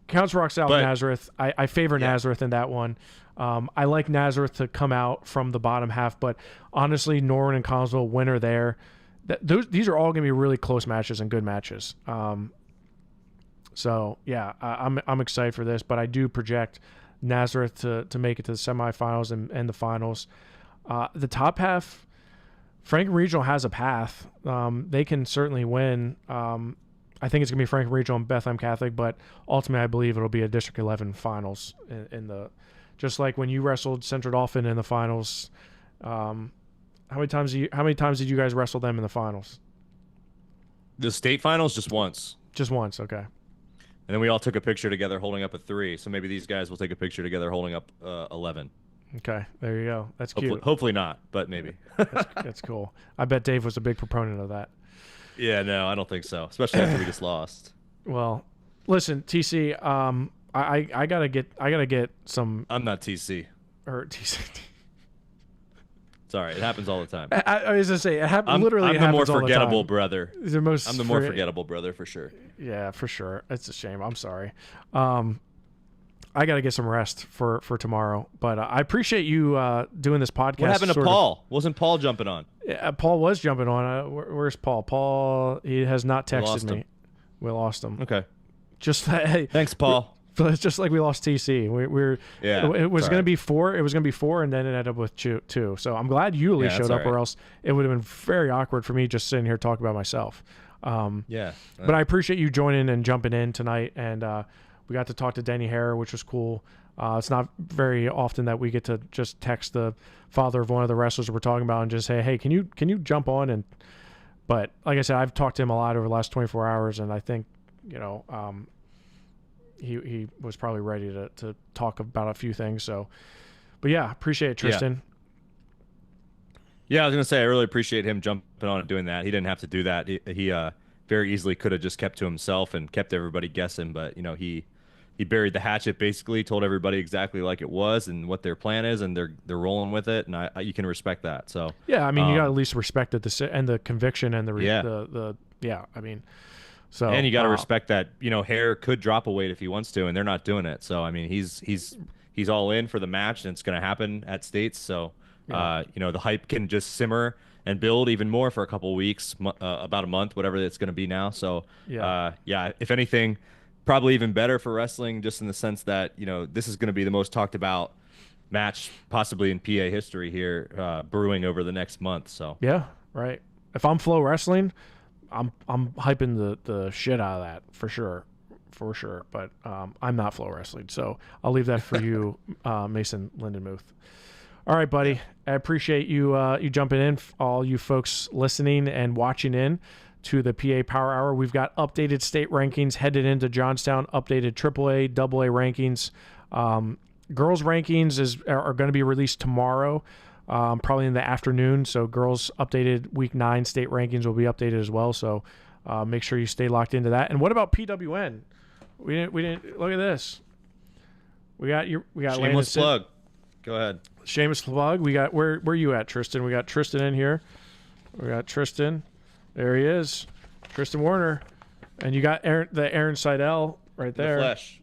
Counts Rock South But- Nazareth. I favor Yeah. Nazareth in that one. I like Nazareth to come out from the bottom half, but honestly, Norman and Connellsville winner there. These are all going to be really close matches and good matches. So yeah, I'm excited for this, but I do project Nazareth to make it to the semifinals and the finals. The top half, Franklin Regional has a path. They can certainly win. I think it's going to be Franklin Regional and Bethlehem Catholic, but ultimately I believe it'll be a District 11 finals in the, just like when you wrestled Central Dauphin in the finals. How many times did you guys wrestle them in the finals? The state finals just once, Just once, okay. and then we all took a picture together holding up a 3. So maybe these guys will take a picture together holding up 11. Okay, there you go. That's Hopefully, cute. hopefully not, but maybe. That's cool. I bet Dave was a big proponent of that. Yeah, no, I don't think so. Especially after we just lost. Well, listen, TC, I gotta get some I'm not TC. or TC. Sorry, it happens all the time. I was gonna say it I'm literally the more happens all forgettable the time. brother. The most I'm the more forgettable brother for sure. Yeah, for sure. It's a shame. I'm sorry. I got to get some rest for tomorrow, but I appreciate you doing this podcast. What happened to sort of- Paul? Wasn't Paul jumping on? Yeah, Paul was jumping on. Where's Paul? Paul, he has not We texted lost me. him. We lost him. Okay. Just hey, Thanks, Paul. it's just like we lost TC. We're Yeah, It was it's going to all be 4. It was going to be 4, and then it ended up with 2. So I'm glad you at least Yeah, showed that's up, all or right. else it would have been very awkward for me just sitting here talking about myself. Yeah. But I appreciate you joining and jumping in tonight, and we got to talk to Brandt Harer, which was cool. It's not very often that we get to just text the father of one of the wrestlers we're talking about and just say, "Hey, can you jump on?" And but like I said, I've talked to him a lot over the last 24 hours, and I think he was probably ready to talk about a few things. So, but yeah, appreciate it, Tristan. Yeah, I was gonna say I really appreciate him jumping on and doing that. He didn't have to do that. He very easily could have just kept to himself and kept everybody guessing, but he buried the hatchet, basically told everybody exactly like it was and what their plan is, and they're rolling with it, and you can respect that. So Yeah, I mean, you got to at least respect it and the conviction and the Yeah. the yeah. I mean, So and you got to respect that, Harer could drop a weight if he wants to, and they're not doing it. So I mean, he's all in for the match, and it's going to happen at States. So the hype can just simmer and build even more for a couple weeks, about a month, whatever it's going to be now. So if anything, probably even better for wrestling, just in the sense that this is going to be the most talked about match possibly in PA history here, brewing over the next month. So yeah, right. If I'm Flow Wrestling, I'm hyping the shit out of that for sure. But I'm not Flow Wrestling, so I'll leave that for you, Mason Lindenmuth. All right, buddy. I appreciate you you jumping in, all you folks listening and watching in to the PA Power Hour. We've got updated state rankings headed into Johnstown, updated AAA, AA rankings. Girls rankings are going to be released tomorrow, probably in the afternoon. So girls updated week 9 state rankings will be updated as well. So make sure you stay locked into that. And what about PWN? We didn't look at this. We got shameless plug. Go ahead. Shameless plug. We got where you at, Tristan? We got Tristan in here. We got Tristan. There he is, Tristan Warner, and you got Aaron Seidel right there. The flesh.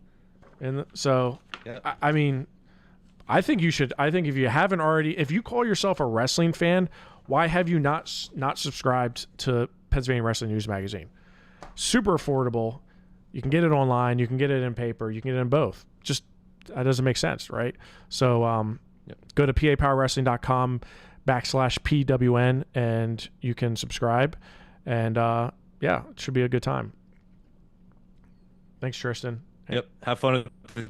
So, yeah. I mean, I think you should. I think if you haven't already, if you call yourself a wrestling fan, why have you not subscribed to Pennsylvania Wrestling News Magazine? Super affordable. You can get it online. You can get it in paper. You can get it in both. Just that doesn't make sense, right? So go to papowerwrestling.com/PWN and you can subscribe. And it should be a good time. Thanks, Tristan. Yep. Have fun at the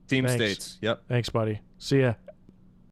team Thanks. states. Yep. Thanks, buddy. See ya.